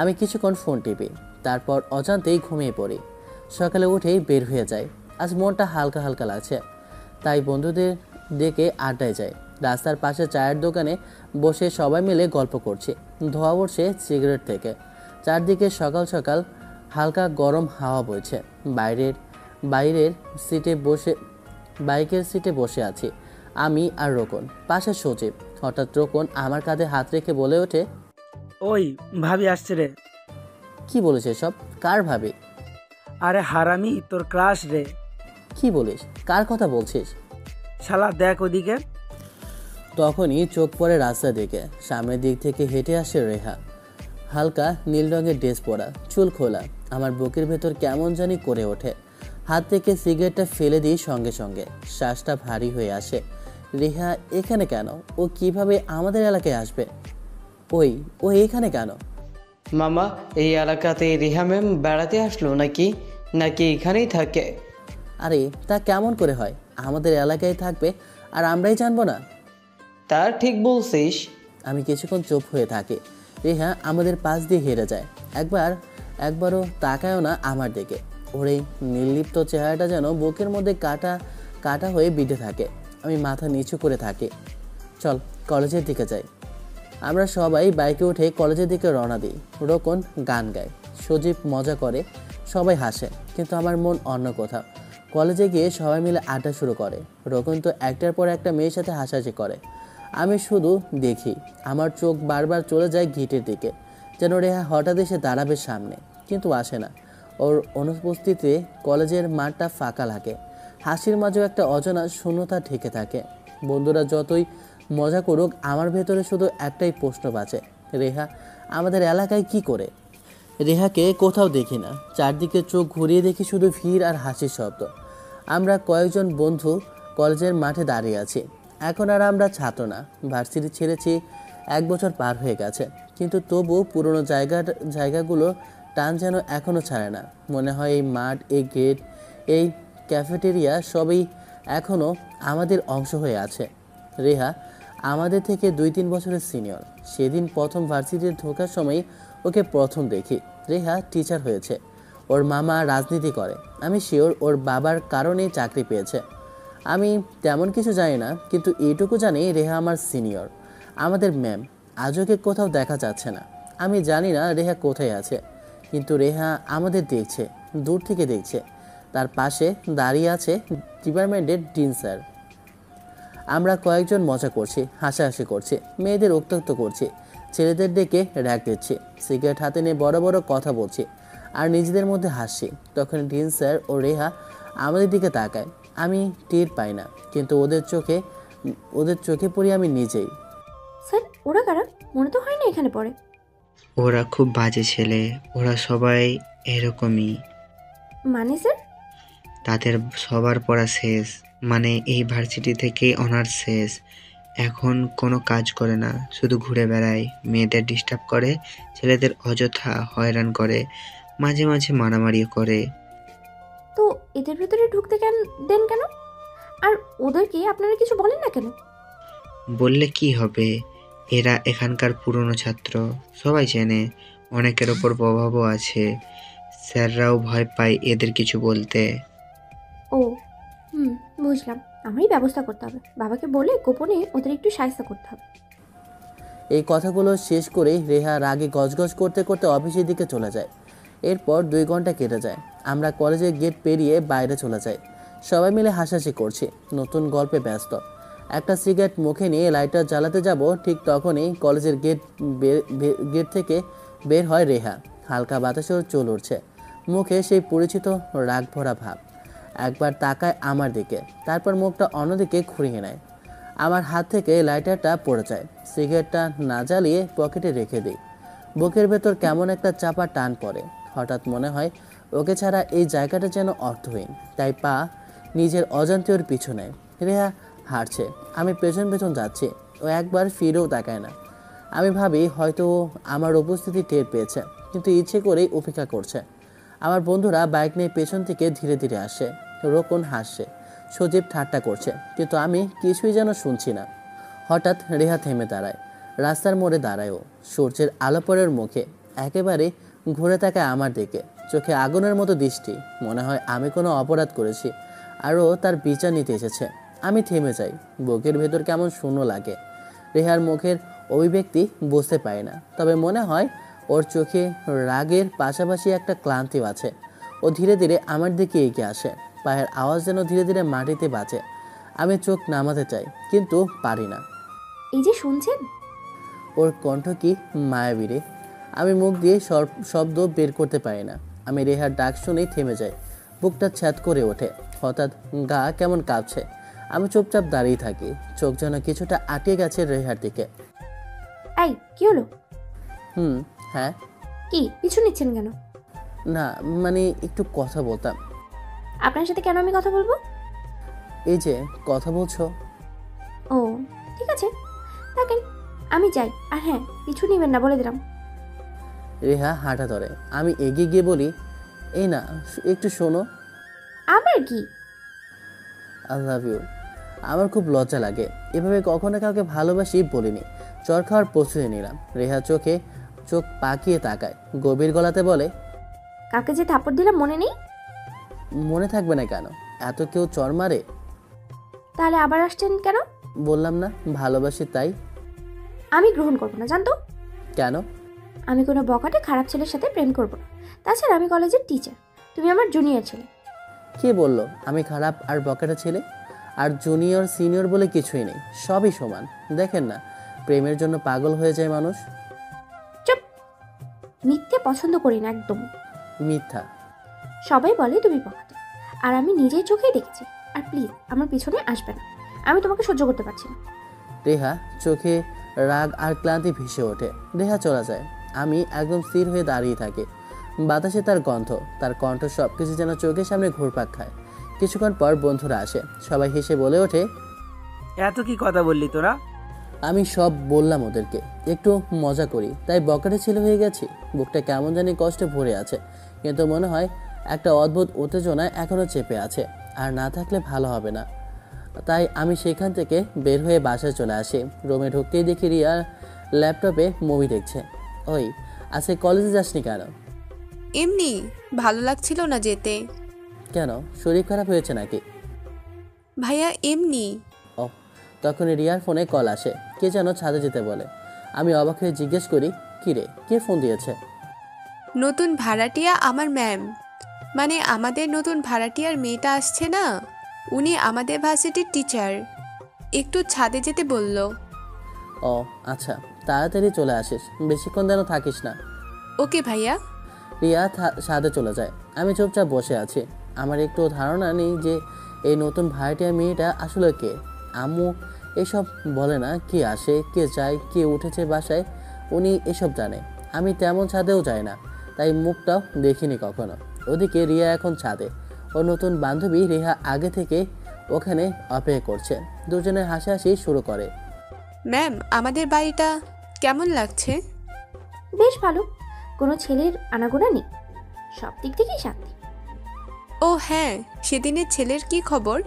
আমি কিছুক্ষণ ফোন টিপি, তারপর অজান্তেই ঘুমিয়ে পড়ি। সকালে উঠেই বের হয়ে যায়। আজ মনটা হালকা হালকা লাগছে, তাই বন্ধুদের ডেকে আড্ডায় যায়। রাস্তার পাশে চায়ের দোকানে বসে সবাই মিলে গল্প করছি। ধোয়া উঠছে সিগারেট থেকে। চারদিকে সকাল সকাল হালকা গরম হাওয়া বইছে। বাইরের বাইকের সিটে বসে আছি আমি আর রোকন, পাশে সজীব। হঠাৎ রোকন আমার কাঁধে হাত রেখে বলে ওঠে, ওই ভাবি আসছে রে। কি বলেছে সব? কার ভাবি? আরে হারামি, তোর ক্রাশ রে। কি বলিস? কার কথা বলছিস? শালা দেখ ওদিকে। তখনই চোখ পড়ে রাস্তা দিকে। সামনের দিক থেকে হেঁটে আসে রেহা, হালকা নীল রঙের ড্রেস পরা, চুল খোলা। আমার বুকের ভেতর কেমন জানি করে ওঠে। হাত থেকে সিগারেটটা ফেলে দিই সঙ্গে সঙ্গে। শ্বাসটা ভারী হয়ে আসে। রেহা এখানে কেন? ও কিভাবে আমাদের এলাকায় আসবে? ও এখানে কেন? মামা, এই এলাকাতে রিহা ম্যাম বেড়াতে আসলো নাকি নাকি এখানেই থাকে? আরে তা কেমন করে হয়? আমাদের এলাকায় থাকবে আর আমরাই জানবো না? তার ঠিক বলছিস। আমি কিছুক্ষণ চুপ হয়ে থাকি। রেহা আমাদের পাশ দিয়ে হেরে যায়। একবারও তাকায়ও না আমার দিকে। ওর এই নির্লিপ্ত চেহারাটা যেন বুকের মধ্যে কাটা কাটা হয়ে বিঁধে থাকে। আমি মাথা নিচু করে থাকি। চল কলেজের দিকে যাই। আমরা সবাই বাইকে উঠে কলেজের দিকে রওনা দিই। রোকন গান গায়, সজীব মজা করে, সবাই হাসে, কিন্তু আমার মন অন্য কোথাও। কলেজে গিয়ে সবাই মিলে আড্ডা শুরু করে। রোকন তো একটার পর একটা মেয়ের সাথে হাসাহাসি করে। আমি শুধু দেখি, আমার চোখ বারবার চলে যায় গেটের দিকে, যেন রেহা হঠাৎ এসে দাঁড়াবে সামনে, কিন্তু আসে না। ওর অনুপস্থিতিতে কলেজের মাঠটা ফাঁকা লাগে। হাসির মাঝেও একটা অজানা শূন্যতা ঢেকে থাকে। বন্ধুরা যতই মজা করুক, আমার ভেতরে শুধু একটাই প্রশ্ন বাঁচে, রেহা আমাদের এলাকায় কি করে? রেহাকে কোথাও দেখি না। চারদিকে চোখ ঘুরিয়ে দেখি শুধু ভিড় আর হাসির শব্দ। আমরা কয়েকজন বন্ধু কলেজের মাঠে দাঁড়িয়ে আছি। এখন আর আমরা ছাত্র না, ভার্সিটি ছেড়েছি, 1 বছর পার হয়ে গেছে, কিন্তু তবু পুরনো জায়গাগুলো টান যেন এখনও ছাড়ে না। মনে হয় এই মাঠ, এই গেট, এই ক্যাফেটেরিয়া সবই এখনও আমাদের অংশ হয়ে আছে। রেহা আমাদের থেকে 2-3 বছরের সিনিয়র। সেদিন প্রথম ভার্সিটিতে ঢোকার সময় ওকে প্রথম দেখি। রেহা টিচার হয়েছে, ওর মামা রাজনীতি করে। আমি শিওর ওর বাবার কারণেই চাকরি পেয়েছে। আমি তেমন কিছু জানি না, কিন্তু এইটুকু জানি রেহা আমার সিনিয়র, আমাদের ম্যাম। আজ ওকে কোথাও দেখা যাচ্ছে না। আমি জানি না রেহা কোথায় আছে, কিন্তু রেহা আমাদের দেখছে, দূর থেকে দেখছে। তার পাশে দাঁড়িয়ে আছে ডিপার্টমেন্টের ডিন স্যার। আমরা কয়েকজন মজা করছি, হাসাহাসি করছি, মেয়েদের উত্ত্যক্ত করছি, ছেলেদের ডেকে র্যাক দিচ্ছি, সিগারেট হাতে নিয়ে বড় বড় কথা বলছি আর নিজেদের মধ্যে হাসছি। তখন ডিন স্যার ও রেহা আমাদের দিকে তাকায়। আমি টের পাই না, কিন্তু ওদের চোখে পড়ি আমি নিজেই। স্যার, ওরা কারা? মনে তো হয় না এখানে পড়ে। ওরা খুব বাজে ছেলে, ওরা সবাই এরকমই। মানে স্যার? তাদের সবার পড়া শেষ, মানে এই ভার্সিটি থেকে অনার্স শেষ। এখন কোনো কাজ করে না, শুধু ঘুরে বেড়ায়, মেয়েদের ডিস্টার্ব করে, ছেলেদের অযথা হয়রান করে, মাঝে মাঝে মারামারিও করে। তো এদের ভেতরে ঢুকতে দেন কেন? আর ওদেরকে আপনারা কিছু বলেন না কেন? বললে কি হবে, এরা এখানকার পুরনো ছাত্র, সবাই চেনে, অনেকের ওপর প্রভাবও আছে। স্যাররাও ভয় পায় এদের কিছু বলতে। ও বুঝলাম। আমারই ব্যবস্থা করতে হবে, বাবাকে বলে গোপনে ওদের একটু সাহায্য করতে হবে। এই কথাগুলো শেষ করেই রেহা রাগে গজগজ করতে করতে অফিসের দিকে চলে যায়। এরপর 2 ঘন্টা কেটে যায়। আমরা কলেজের গেট পেরিয়ে বাইরে চলে যাই। সবাই মিলে হাসাহাসি করছি, নতুন গল্পে ব্যস্ত। একটা সিগারেট মুখে নিয়ে লাইটার জ্বালাতে যাব, ঠিক তখনই কলেজের গেট থেকে বের হয় রেহা। হালকা বাতাসেও চুল উঠছে, মুখে সেই পরিচিত রাগ ভরা ভাব। একবার তাকায় আমার দিকে, তারপর মুখটা অন্যদিকে ঘুরিয়ে নেয়। আমার হাত থেকে লাইটারটা পড়ে যায়। সিগারেটটা না জ্বালিয়ে পকেটে রেখে দিই। বুকের ভেতর কেমন একটা চাপা টান পড়ে। হঠাৎ মনে হয় ওকে ছাড়া এই জায়গাটা যেন অর্থহীন। তাই পা নিজের অজান্তে ওর পিছু নেয়। রেহা হাঁটছে, আমি পেছন পেছন যাচ্ছি। ও একবার ফিরেও তাকায় না। আমি ভাবি হয়তো ও আমার উপস্থিতি টের পেয়েছে, কিন্তু ইচ্ছে করেই উপেক্ষা করছে। আমার বন্ধুরা বাইক নিয়ে পেছন থেকে ধীরে ধীরে আসে। রোকন হাসছে, সজীব ঠাট্টা করছে, কিন্তু আমি কিছুই যেন শুনছি না। হঠাৎ রেহা থেমে দাঁড়ায়। রাস্তার মোড়ে দাঁড়ায় ও, সূর্যের আলো পড়ে ওর মুখে। একেবারে ঘুরে তাকায় আমার দিকে, চোখে আগুনের মতো দৃষ্টি। মনে হয় আমি কোনো অপরাধ করেছি আর ও তার বিচার নিতে এসেছে। আমি থেমে যাই, বুকের ভেতর কেমন শূন্য লাগে। রেহার মুখের অভিব্যক্তি বুঝতে পারি না, তবে মনে হয় ওর চোখে রাগের পাশাপাশি একটা ক্লান্তিও আছে। ও ধীরে ধীরে আমার দিকে এগিয়ে আসে, পায়ের আওয়াজ যেন ধীরে ধীরে মাটিতে বাজে। আমি চোখ নামাতে চাই, কিন্তু পারি না। এই যে শুনছেন? ওর কণ্ঠ কি মায়াবী রে! আমি মুখ দিয়ে শব্দ বের করতে পারি না। আমি রেহার ডাক শুনেই থেমে যাই, বুকটা ছ্যাদ করে ওঠে। হঠাৎ গা কেমন কাঁপছে। আমি চুপচাপ দাঁড়িয়ে থাকি, চোখ যেন কিছুটা আটকে গেছে রেহার দিকে। এই, কি হলো? হ্যাঁ। কি পিছু নিচ্ছেন কেন? না, মানে একটু কথা বলতাম। আপনার সাথে কেন আমি কথা বলবো? এই যে কথা বলছো। ও ঠিক আছে, থাকেন, আমি যাই। আর হ্যাঁ, পিছু নিবেন না বলে দিলাম। রেহা হাঁটা ধরে। আমি এগিয়ে গিয়ে বলি, এই না, একটু শোনো। আবার কি? I love you. আমার খুব লজ্জা লাগে, এভাবে কখনো কাউকে ভালোবাসি বলিনি। চর খাওয়ার প্রস্তুতি নিলাম। রেহা চোখ পাকিয়ে তাকায়, গভীর গলাতে বলে, কাকে যে থাপ্পড় দিলাম মনে নেই? মনে থাকবে না কেন? এত কেউ চর মারে? তাহলে আবার আসছেন কেন? বললাম না ভালোবাসি তাই। আমি গ্রহণ করবো না, জানতো? কেন? আমি কোনো বকাটে খারাপ ছেলের সাথে প্রেম করব না। তাছাড়া আমি কলেজের টিচার, তুমি আমার জুনিয়র ছেলে। কে বলল আমি খারাপ আর বকেটা ছেলে? আর জুনিয়র সিনিয়র বলে কিছুই নেই, সবই সমান। দেখেন না, প্রেমের জন্য পাগল হয়ে যায় মানুষ। চুপ! মিথ্যে পছন্দ করি না একদম। মিথ্যা? সবাই বলে তুমি বকাটে, আর আমি নিজের চোখেই দেখেছি। আর প্লিজ আমার পিছনে আসবে না, আমি তোমাকে সহ্য করতে পারছি না। রেহা চোখে রাগ আর ক্লান্তি ভেসে ওঠে। রেহা চলে যায়। আমি একদম স্থির হয়ে দাঁড়িয়ে থাকি। বাতাসে তার গন্ধ, তার কণ্ঠ, সব কিছু যেন চোখের সামনে ঘুরপাক খায়। কিছুক্ষণ পর বন্ধুরা আসে, সবাই হেসে বলে ওঠে, এত কি কথা বললি তোরা? আমি সব বললাম ওদেরকে, একটু মজা করি, তাই বকেটে ছেলে হয়ে গেছি। বুকটা কেমন জানি কষ্টে ভরে আছে, কিন্তু মনে হয় একটা অদ্ভুত উত্তেজনা এখনও চেপে আছে, আর না থাকলে ভালো হবে না। তাই আমি সেখান থেকে বের হয়ে বাসায় চলে আসি। রুমে ঢুকতেই দেখি রিয়া ল্যাপটপে মুভি দেখছে। ওই, আজকে কলেজে যাসনি কেন? এমনি ভালো লাগছিল না যেতে। কেন, শরীর খারাপ হয়েছে নাকি? ভাইয়া এমনি। ও, তখন রিয়ার ফোনে কল আসে, কে যেন ছাদে যেতে বলে। আমি অবাক হয়ে জিজ্ঞেস করি, কী রে, কে ফোন দিয়েছে? নতুন ভাড়াটিয়া আমার ম্যাম, মানে আমাদের নতুন ভাড়াটিয়ার মেয়েটা আসছে না, উনি আমাদের ভার্সিটির টিচার, একটু ছাদে যেতে বলল। ও আচ্ছা, তাড়াতাড়ি চলে আসিস, বেশিক্ষণ যেন থাকিস না। ওকে ভাইয়া। রিয়া ছাদে চলে যায়। আমি চুপচাপ বসে আছি। আমার একটু ধারণা নেই যে এই নতুন ভাড়াটিয়া মেয়েটা আসলে কে। আম্মু এসব বলে না, কে আসে কে যায় কে উঠেছে বাসায়, উনি এসব জানে। আমি তেমন ছাদেও যাই না, তাই মুখটাও দেখিনি কখনো। ওদিকে রিয়া এখন ছাদে, ওর নতুন বান্ধবী রেহা আগে থেকে ওখানে অপেক্ষা করছে। দুজনে হাসাহাসি শুরু করে। ম্যাম, আমাদের বাড়িটা কেমন লাগছে? বেশ ভালো, কোনো ছেলের আনাগোনা নেই, সব দিক থেকেই শান্তি। ও হ্যাঁ, সেদিনের ছেলের কি খবর?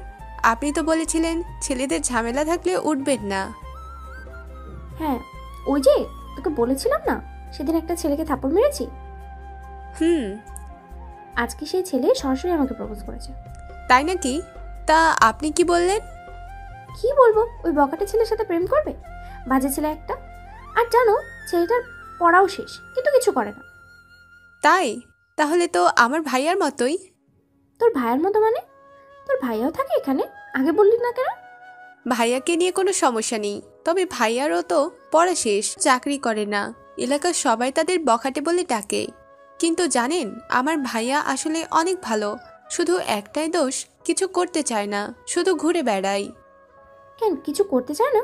আপনি তো বলেছিলেন ছেলেদের ঝামেলা থাকলে উঠবেন না। হ্যাঁ, ওই যে তোকে বলেছিলাম না, সেদিন একটা ছেলেকে থাপ্পড় মেরেছি। আজকে সেই ছেলে সরাসরি আমাকে প্রপোজ করেছে। তাই নাকি? তা আপনি কি বললেন? কি বলবো, ওই বকাটে ছেলের সাথে প্রেম করবে, বাজে ছেলে একটা। আর জানো, ছেলেটার পড়াও শেষ, কিন্তু কিছু করে না। তাই? তাহলে তো আমার ভাইয়ার মতোই। তোর ভাইয়ের মতো মানে? তোর ভাইয়াও থাকে এখানে, আগে বললি না কেন? ভাইয়াকে নিয়ে কোনো সমস্যা নেই, তবে ভাইয়ারও তো পড়া শেষ, চাকরি করে না, এলাকার সবাই তাদের বখাটে বলে ডাকে। কিন্তু জানেন, আমার ভাইয়া আসলে অনেক ভালো, শুধু একটাই দোষ, কিছু করতে চায় না, শুধু ঘুরে বেড়ায়। কেন, কিছু করতে চায় না?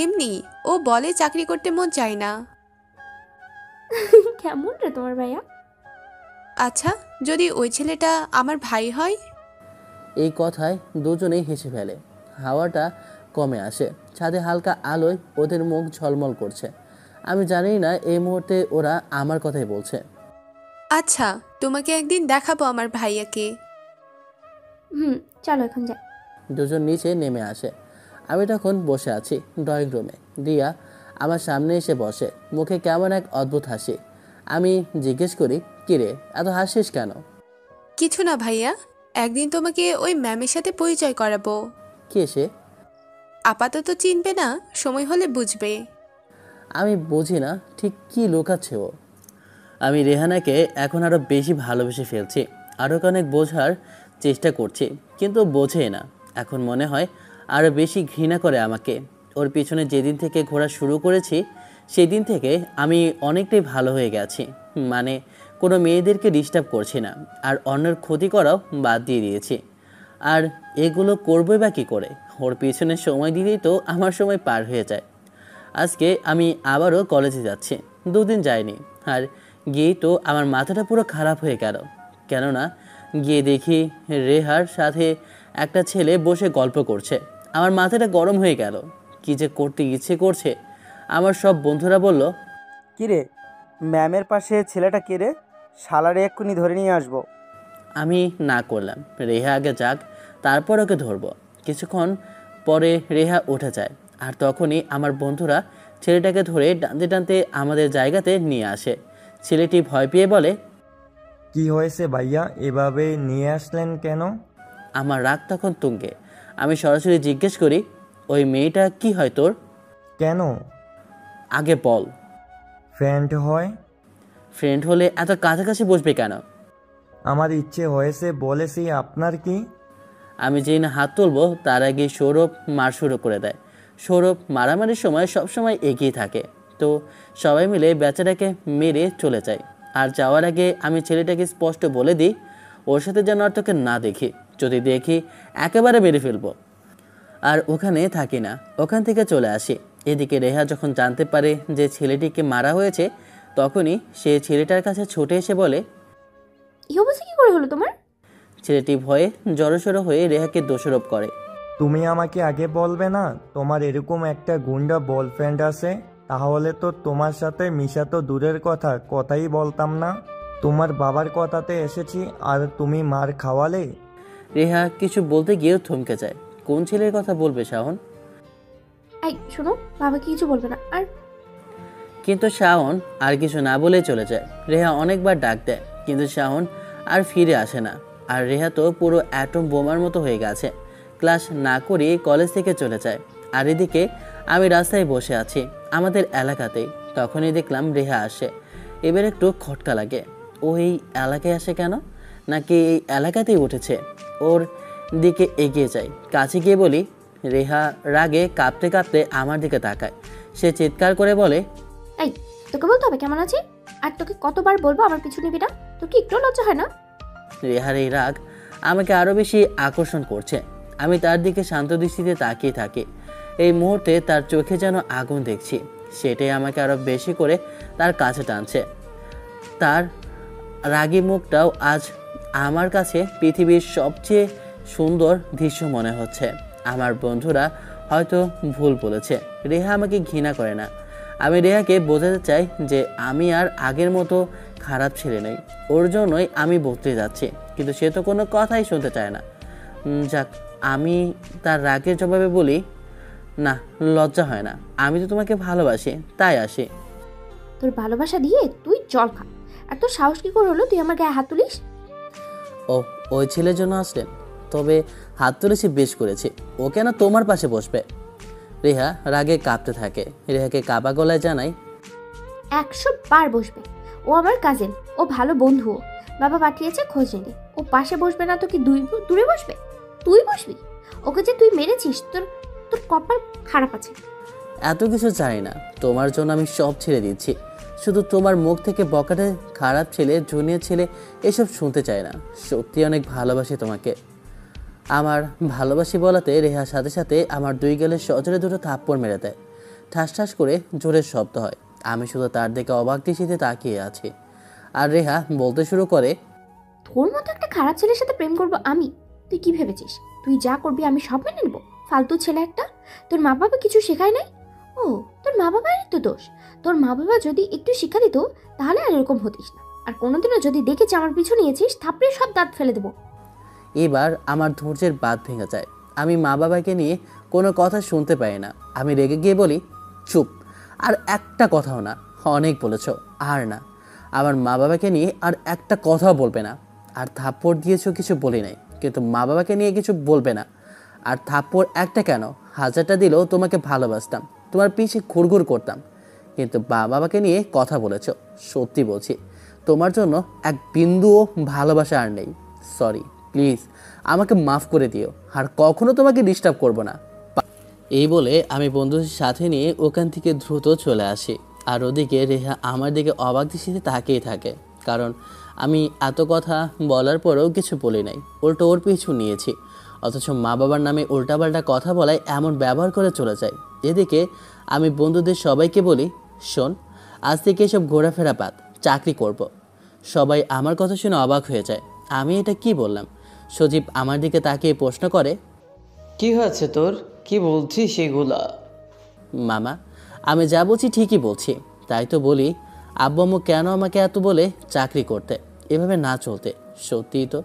এমনি, ও বলে চাকরি করতে মন চায় না। কেমন রে তোমার ভাইয়া? আচ্ছা, যদি ওই ছেলেটা আমার ভাই হয়? এই কথায় দুজনেই হেসে ফেলে। হাওয়াটা কমে আসে, ছাদে হালকা আলোয় ওদের মুখ ঝলমল করছে। আমি জানি না এই মুহূর্তে ওরা আমার কথাই বলছে। আচ্ছা, তোমাকে একদিন দেখাবো আমার ভাইয়াকে। চলো এখন যাই। দুজন নিচে নেমে আসে। আমি তখন বসে আছি ড্রয়িং রুমে। রিয়া আমার সামনে এসে বসে, মুখে কেমন এক অদ্ভুত হাসি। আমি জিজ্ঞেস করি, কিরে এত হাসিস কেন? কিছু না ভাইয়া, একদিন তোমাকে ওই ম্যামের সাথে পরিচয় করাবো। কে সে? আপাতত চিনবে না, সময় হলে বুঝবে। আমি বুঝি না ঠিক কি লুকাচ্ছে ও। আমি রেহানাকে এখন আরও বেশি ভালোবেসে ফেলছি, আরও অনেক বোঝার চেষ্টা করছি, কিন্তু বোঝে না। এখন মনে হয় আরও বেশি ঘৃণা করে আমাকে। ওর পিছনে যেদিন থেকে ঘোরা শুরু করেছি সেই দিন থেকে আমি অনেকটাই ভালো হয়ে গেছি। মানে কোনো মেয়েদেরকে ডিস্টার্ব করছি না, আর অন্যের ক্ষতি করাও বাদ দিয়ে দিয়েছি। আর এগুলো করবোই বা কী করে? ওর পিছনে সময় দিলেই তো আমার সময় পার হয়ে যায়। আজকে আমি আবারও কলেজে যাচ্ছি, 2 দিন যাইনি, আর গিয়েই তো আমার মাথাটা পুরো খারাপ হয়ে গেল। কেননা গিয়ে দেখি রেহার সাথে একটা ছেলে বসে গল্প করছে। আমার মাথাটা গরম হয়ে গেল, কী যে করতে ইচ্ছে করছে। আমার সব বন্ধুরা বলল, কিরে, ম্যামের পাশে ছেলেটা কে রে? শালারে এক্ষুনি ধরে নিয়ে আসবো। আমি না করলাম, রেহা আগে যাক, তারপর ওকে ধরবো। কিছুক্ষণ পরে রেহা উঠে যায়, আর তখনই আমার বন্ধুরা ছেলেটাকে ধরে টানতে টানতে আমাদের জায়গাতে নিয়ে আসে। ছেলেটি ভয় পেয়ে বলে, কি হয়েছে ভাইয়া, এভাবে নিয়ে আসলেন কেন? আমার রাগ তখন তুঙ্গে। আমি সরাসরি জিজ্ঞেস করি, ওই মেয়েটা কি হয় তোর? কেন? আগে বল। ফ্রেন্ড হয়। ফ্রেন্ড হলে এত কাছাকাছি বসবে কেন? আমার ইচ্ছে হয়েছে বলেছি, আপনার কি? আমি যেই না হাত তুলবো তার আগে সৌরভ মার শুরু করে দেয়। সৌরভ মারামারির সময় সবসময় এগিয়ে থাকে, তো সবাই মিলে বেচারাকে মেরে চলে যায়। আর যাওয়ার আগে আমি ছেলেটাকে স্পষ্ট বলে দিই, ওর সাথে যেন আর তোকে না দেখি, যদি দেখি একেবারে মেরে ফেলবো। আর ওখানে থাকি না, ওখান থেকে চলে আসি। এদিকে রেহা যখন জানতে পারে যে ছেলেটিকে মারা হয়েছে, তখনই সে ছেলেটার কাছে ছুটে এসে বলে, এই অবস্থা কি করে হলো তোমার? ছেলেটি ভয়ে জড়সড় হয়ে রেহাকে দোষারোপ করে। তুমি আমাকে আগে বলবে না তোমার এরকম একটা গুন্ডা বয়ফ্রেন্ড আছে? তাহলে তো তোমার সাথে মিশা তো দূরের কথা, কথাই বলতাম না। তোমার বাবার কথাতে এসেছি আর তুমি মার খাওয়ালে। রেহা কিছু বলতে গিয়েও থমকে যায়। কোন ছেলের কথা বলবে শাওন? এই শোনো, বাবাকে কিছু বলবে না। আর কিন্তু শাওন আর কিছু না বলে চলে যায়। রেহা অনেকবার ডাক দেয়, কিন্তু শাওন আর ফিরে আসে না। আর রেহা তো পুরো অ্যাটম বোমার মতো হয়ে গেছে, ক্লাস না করে কলেজ থেকে চলে যায়। আর এদিকে আমি রাস্তায় বসে আছি আমাদের এলাকাতেই। তখনই দেখলাম রেহা আসে। এবার একটু খটকা লাগে, ও এই এলাকায় আসে কেন? নাকি এই এলাকাতেই উঠেছে? ওর দিকে এগিয়ে যাই, কাছে গিয়ে বলি। রেহা রাগে কাঁপতে কাঁপতে আমার দিকে তাকায়। সে চিৎকার করে বলে, এই তোকে বলতে হবে কেমন আছি? আর তোকে কতবার বলবো আমার পিছু নিবি না? তোর কি একটু লজ্জা হয় না? রেহার এই রাগ আমাকে আরও বেশি আকর্ষণ করছে। আমি তার দিকে শান্ত দৃষ্টিতে তাকিয়ে থাকি। এই মুহূর্তে তার চোখে যেন আগুন দেখছি, সেটাই আমাকে আরও বেশি করে তার কাছে টানছে। তার রাগী মুখটাও আজ আমার কাছে পৃথিবীর সবচেয়ে সুন্দর দৃশ্য মনে হচ্ছে। আমার বন্ধুরা হয়তো ভুল বলেছে, রেহা আমাকে ঘৃণা করে না। আমি রেহাকে বোঝাতে চাই যে আমি আর আগের মতো খারাপ ছেলে নই, ওর জন্যই আমি বদলে যাচ্ছি। কিন্তু সে তো কোনো কথাই শুনতে চায় না। যাক, আমি তার রাগের জবাবে বলি, না, লজ্জা হয় না, আমি তো তোমাকে ভালোবাসি, তাই আসি। তোর ভালোবাসা দিয়ে তুই জল খা। আর তোর সাহস কি করে হলো তুই আমার গায়ে হাত তুলিস? ও, ওই ছেলের জন্য আসলেন? তবে হাত তুলেছি বেশ করেছি, ও কেন তোমার পাশে বসবে? রেহা রাগে কাঁপতে থাকে। রেহাকে কাঁপা গলায় জানাই, 100 বার বসবে। ও আমার কাজিন, ও ভালো বন্ধু। বাবা পাঠিয়েছে খোঁজ নিতে। ও পাশে বসবে না তো কি দূরে বসবে? তুই বসবি? ওকে যে তুই মেরেছিস, তোর তোর কপাল খারাপ আছে। এত কিছু জানি না, তোমার জন্য আমি সব ছেড়ে দিচ্ছি। শুধু তোমার মুখ থেকে বকাটে খারাপ ছেলে, জুনিয়র ছেলে এসব শুনতে চায় না। সত্যি অনেক ভালোবাসি তোমাকে। আমার ভালোবাসি বলাতে রেহার সাথে সাথে আমার 2 গালে সজোরে 2 থাপ্পড় মেরে দেয়। ঠাস ঠাস করে জোরের শব্দ হয়। আমি শুধু তার দিকে অবাক দৃষ্টিতে তাকিয়ে আছি। আর রেহা বলতে শুরু করে, তোর মতো একটা খারাপ ছেলের সাথে প্রেম করব আমি? তুই কি ভেবেছিস তুই যা করবি আমি সব মেনে নেব? ফালতু ছেলে একটা। তোর মা বাবা কিছু শেখায় নাই? ও, তোর মা বাবারই তো দোষ। তোর মা বাবা যদি একটু শিক্ষা দিত তাহলে আর এরকম হতিস না। আর কোনোদিনও যদি দেখেছি আমার পিছু নিয়েছিস, থাপড়ে সব দাঁত ফেলে দেবো। এবার আমার ধৈর্যের বাঁধ ভেঙে যায়। আমি মা বাবাকে নিয়ে কোনো কথা শুনতে পাই না। আমি রেগে গিয়ে বলি, চুপ, আর একটা কথাও না, অনেক বলেছ, আর না। আমার মা বাবাকে নিয়ে আর একটা কথাও বলবে না। আর থাপ্পড় দিয়েছো কিছু বলি নাই, কিন্তু মা বাবাকে নিয়ে কিছু বলবে না। আর থাপ্পড় একটা কেন, 1000টা দিলেও তোমাকে ভালোবাসতাম, তোমার পিছে ঘুরঘুর করতাম। কিন্তু মা বাবাকে নিয়ে কথা বলেছ, সত্যি বলছি, তোমার জন্য এক বিন্দুও ভালোবাসা আর নেই। সরি, প্লিজ আমাকে মাফ করে দিও, আর কখনো তোমাকে ডিস্টার্ব করব না। এই বলে আমি বন্ধুদের সাথে নিয়ে ওখান থেকে দ্রুত চলে আসি। আর ওদিকে রেহা আমার দিকে অবাক দৃষ্টিতে তাকিয়ে থাকে, কারণ আমি এত কথা বলার পরেও কিছু বলি নাই, উল্টো ওর পিছু নিয়েছি। অথচ মা বাবার নামে উল্টাপাল্টা কথা বলায় এমন ব্যবহার করে চলে যায়। এদিকে আমি বন্ধুদের সবাইকে বলি, শোন, আজ থেকে এসব ঘোরাফেরা বাদ, চাকরি করব। সবাই আমার কথা শুনে অবাক হয়ে যায়। আমি এটা কি বললাম? সজীব আমার দিকে তাকিয়ে প্রশ্ন করে, কি হয়েছে তোর? কি বলছিস সেগুলা? মামা, আমি যা বলছি ঠিকই বলছি। তাই তো বলি, আব্বু আম্মু কেন আমাকে এত বলে চাকরি করতে, এভাবে না চলতে। সত্যিই তো,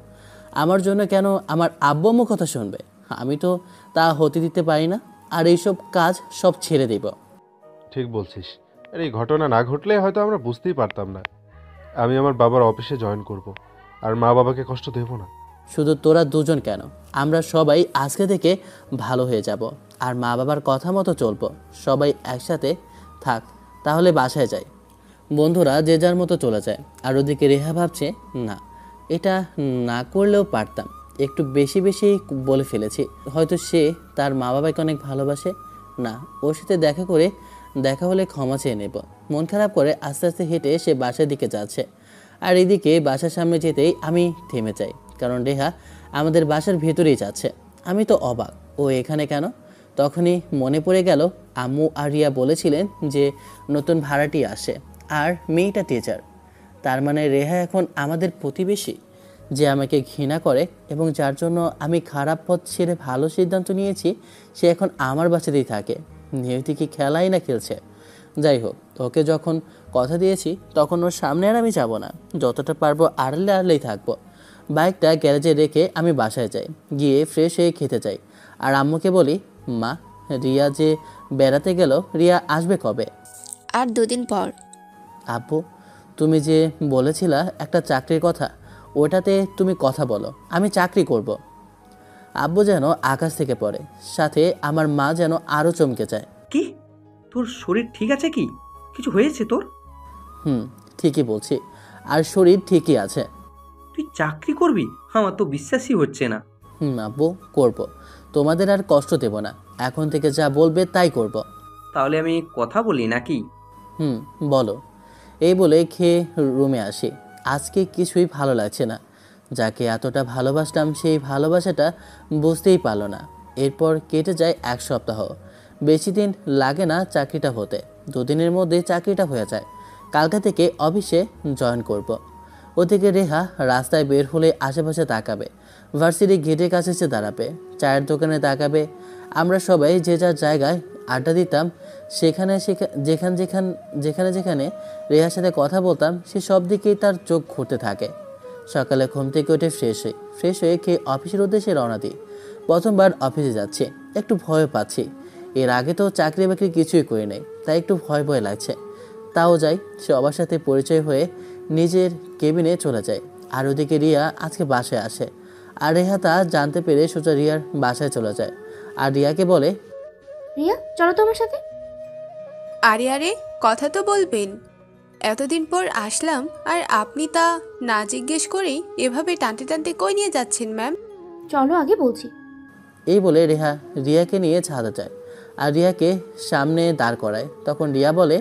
আমার জন্য কেন আমার আব্বু আম্মু কথা শুনবে? আমি তো তা হতে দিতে পারি না। আর এইসব কাজ সব ছেড়ে দেব। ঠিক বলছিস। আর এই ঘটনা না ঘটলে হয়তো আমরা বুঝতেই পারতাম না। আমি আমার বাবার অফিসে জয়েন করব, আর মা বাবাকে কষ্ট দেব না। শুধু তোরা দুজন কেন, আমরা সবাই আজকে থেকে ভালো হয়ে যাব, আর মা বাবার কথা মতো চলবো। সবাই একসাথে থাক, তাহলে বাসায় যাই। বন্ধুরা যে যার মতো চলে যায়। আর ওদিকে রেহা ভাবছে, না, এটা না করলেও পারতাম, একটু বেশি বেশি বলে ফেলেছি। হয়তো সে তার মা বাবাকে অনেক ভালোবাসে। না, ওর সাথে দেখা হলে ক্ষমা চেয়ে নেব। মন খারাপ করে আস্তে আস্তে হেঁটে সে বাসার দিকে যাচ্ছে। আর এদিকে বাসার সামনে যেতেই আমি থেমে যাই, কারণ রেহা আমাদের বাসার ভেতরেই যাচ্ছে। আমি তো অবাক, ও এখানে কেন? তখনই মনে পড়ে গেল আম্মু আর রিয়া বলেছিলেন যে নতুন ভাড়াটি আসে আর মেয়েটা টিচার। তার মানে রেহা এখন আমাদের প্রতিবেশী, যে আমাকে ঘৃণা করে এবং যার জন্য আমি খারাপ পথ ছেড়ে ভালো সিদ্ধান্ত নিয়েছি, সে এখন আমার বাসাতেই থাকে। নিয়তি কি খেলাই না খেলছে? যাই হোক, ওকে যখন কথা দিয়েছি তখন ওর সামনে আর আমি যাব না, যতটা পারবো আড়ালে আড়ালেই থাকবো। বাইকটা গ্যারেজে রেখে আমি বাসায় যাই, গিয়ে ফ্রেশ হয়ে খেতে যাই। আর আম্মুকে বলি, মা, রিয়া যে বেড়াতে গেল, রিয়া আসবে কবে? আর 2 দিন পর। আব্বু, তুমি যে বলেছিলা একটা চাকরির কথা, ওটাতে তুমি কথা বলো, আমি চাকরি করব। আব্বু যেন আকাশ থেকে পড়ে, সাথে আমার মা যেন আরও চমকে যায়। কি, তোর শরীর ঠিক আছে? কি কিছু হয়েছে তোর? ঠিকই বলছি, আর শরীর ঠিকই আছে। তুই চাকরি করবি? আমার তো বিশ্বাসই হচ্ছে না। আব্বু, করব। তোমাদের আর কষ্ট দেব না, এখন থেকে যা বলবে তাই করব। তাহলে আমি কথা বলি নাকি? বলো। এই বলে খেয়ে রুমে আসি। আজকে কিছুই ভালো লাগছে না। যাকে এতটা ভালোবাসতাম সেই ভালোবাসাটা বুঝতেই পারলো না। এরপর কেটে যায় 1 সপ্তাহ। বেশি দিন লাগে না চাকরিটা হতে, 2 দিনের মধ্যে চাকরিটা হয়ে যায়। কালকা থেকে অফিসে জয়েন করব। ওদিকে রেহা রাস্তায় বের হলে আশেপাশে তাকাবে, ভার্সিটি গেটের কাছে এসে দাঁড়াবে, চায়ের দোকানে তাকাবে। আমরা সবাই যে যার জায়গায় আড্ডা দিতাম, যেখানে রেহার সাথে কথা বলতাম, সে সব দিকেই তার চোখ ঘুরতে থাকে। সকালে ঘুম থেকে উঠে ফ্রেশ হয়ে খেয়ে অফিসের উদ্দেশ্যে রওনা দিই। প্রথমবার অফিসে যাচ্ছি, একটু ভয় পাচ্ছি। এর আগে তো চাকরি বাকরি কিছুই করি নাই, তাই একটু ভয় লাগছে। তাও যাই, সবার সাথে পরিচয় হয়ে নিজের কেবিনে চলে যায়। আর ওদিকে রিয়া আজকে বাসায় আসে, আর রেহা তা জানতে পেরে সোজা রিয়ার বাসায় চলে যায়। আর রিয়াকে বলে, রিয়া, চলো তো আমার সাথে। আরে আরে, কথা তো বলবেন। এতদিন পর আসলাম আর আপনি তা না জিজ্ঞেস করেই এভাবে টানতে টানতে কই নিয়ে যাচ্ছেন ম্যাম? চলো, আগে বলছি। এই বলে রেহা রিয়াকে নিয়ে ছাদে যায় আর রিয়াকে সামনে দাঁড় করায়। তখন রিয়া বলে,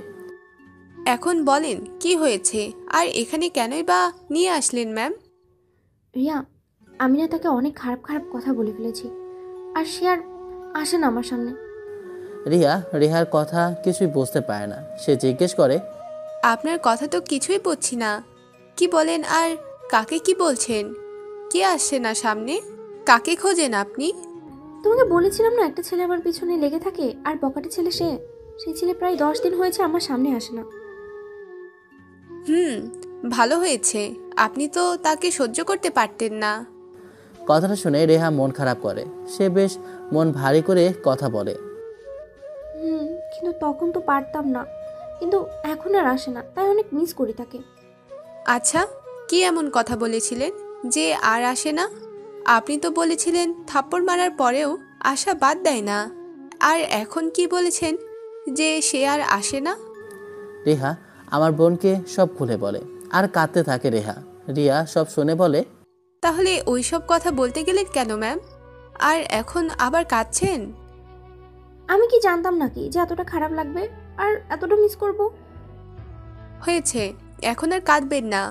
এখন বলেন কি হয়েছে আর এখানে কেনই বা নিয়ে আসলেন ম্যাম? রিয়া, আমি না তাকে অনেক খারাপ খারাপ কথা বলে ফেলেছি, আর সে আর আসে না আমার সামনে। রিয়া রেহার কথা কিছুই বুঝতে পারে না। সে জিজ্ঞেস করে, আপনার কথা তো কিছুই বুঝছি না। কি বলেন আর কাকে কি বলছেন? কে আসছে না সামনে? কাকে খোঁজেন আপনি? তোমাকে বলেছিলাম না, একটা ছেলে আমার পিছনে লেগে থাকে, আর বকাটে ছেলে সেই ছেলে প্রায় 10 দিন হয়েছে আমার সামনে আসে না। ভালো হয়েছে, আপনি তো তাকে সহ্য করতে পারতেন না। কথাটা শুনে রেহা মন খারাপ করে। সে বেশ মন ভারী করে কথা বলে, কিন্তু তখন তো পারতাম না, কিন্তু এখন আর আসে না, তাই অনেক মিস করি তাকে। আচ্ছা, কি এমন কথা বলেছিলেন যে আর আসে না? আপনি তো বলেছিলেন থাপ্পড় মারার পরেও আশা বাদ দেয় না, আর এখন কি বলেছেন যে সে আর আসে না? রেহা আমার বোনকে সব খুলে বলে আর কাঁদতে থাকে রেহা। রিয়া সব শুনে বলে, তাহলে ওই সব কথা বলতে গেলেন কেন ম্যাম? আর এখন আবার কাঁদছেন? আমি কি জানতাম নাকি যে এতটা খারাপ লাগবে আর এতটা মিস করব? হয়েছে, এখন আর কাঁদবেন না।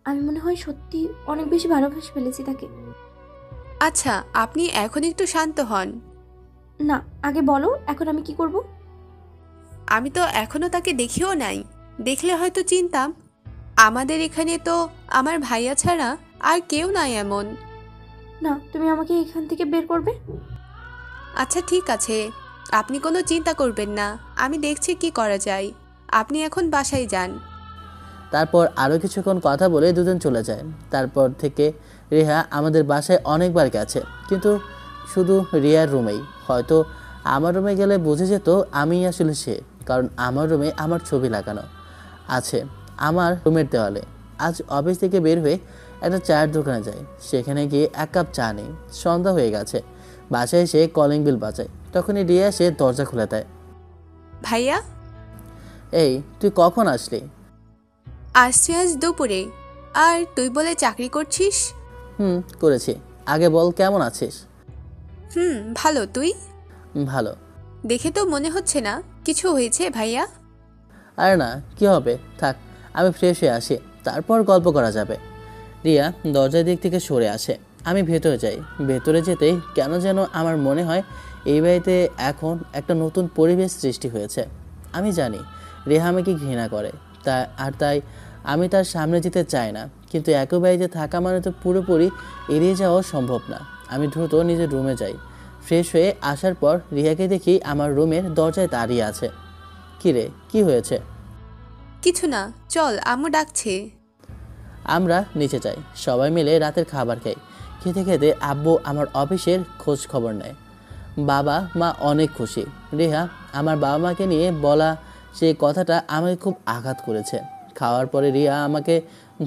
আমি মনে হয় সত্যি অনেক বেশি ভালোবেসে ফেলেছি তাকে। আচ্ছা, আপনি এখন একটু শান্ত হন। না, আগে বলো এখন আমি কি করব? আমি তো এখনো তাকে দেখিও নাই, দেখলে হয়তো চিনতাম। আমাদের এখানে তো আমার ভাইয়া ছাড়া আর কেউ নাই এমন। না, তুমি আমাকে এখান থেকে বের করবে? আচ্ছা ঠিক আছে, আপনি কোনো চিন্তা করবেন না, আমি দেখছি কি করা যায়। আপনি এখন বাসায় যান। তারপর আরও কিছুক্ষণ কথা বলে দুজন চলে যায়। তারপর থেকে রেহা আমাদের বাসায় অনেকবার গেছে, কিন্তু শুধু রিয়ার রুমেই। হয়তো আমার রুমে গেলে বুঝে যেত আমি আসলে সে, কারণ আমার রুমে আমার ছবি লাগানো আছে আমার রুমের দেওয়ালে। আজ অফিস থেকে বের হয়ে একটা চায়ের দোকানে যাই, সেখানে গিয়ে 1 কাপ চা নেই। সন্ধ্যা হয়ে গেছে। বাসায় এসে কলিং বেল বাজায়, তখনই রিয়া এসে দরজা খুলে দেয়। ভাইয়া, এই তুই কখন আসলি? আসছি আজ দুপুরে। আর তুই বলে চাকরি করছিস? করেছি। আগে বল, কেমন আছিস? ভালো। তুই? ভালো। দেখে তো মনে হচ্ছে না কিছু হয়েছে ভাইয়া। আরে না, কি হবে, থাক, আমি ফ্রেশ হয়ে আসি, তারপর গল্প করা যাবে। রিয়া দরজার দিক থেকে সরে আসে। আমি ভেতরে যাই। ভেতরে যেতেই কেন যেন আমার মনে হয় এই বাড়িতে এখন একটা নতুন পরিবেশ সৃষ্টি হয়েছে। আমি জানি রেহা আমাকে ঘৃণা করে, তাই আমি তার সামনে যেতে চাই না, কিন্তু একই বাড়িতে থাকা মানে তো পুরোপুরি এড়িয়ে যাওয়া সম্ভব না। আমি দ্রুত নিজের রুমে যাই। ফ্রেশ হয়ে আসার পর রিয়াকে দেখি আমার রুমের দরজায় দাঁড়িয়ে আছে। কী রে, কী হয়েছে? কিছু না, চল, আম্মু ডাকছে। আমরা নিচে যাই, সবাই মিলে রাতের খাবার খাই। খেতে খেতে আব্বু আমার অফিসের খোঁজ খবর নেয়। বাবা মা অনেক খুশি। রেহা আমার বাবা মাকে নিয়ে বলা সেই কথাটা আমাকে খুব আঘাত করেছে। খাওয়ার পরে রিয়া আমাকে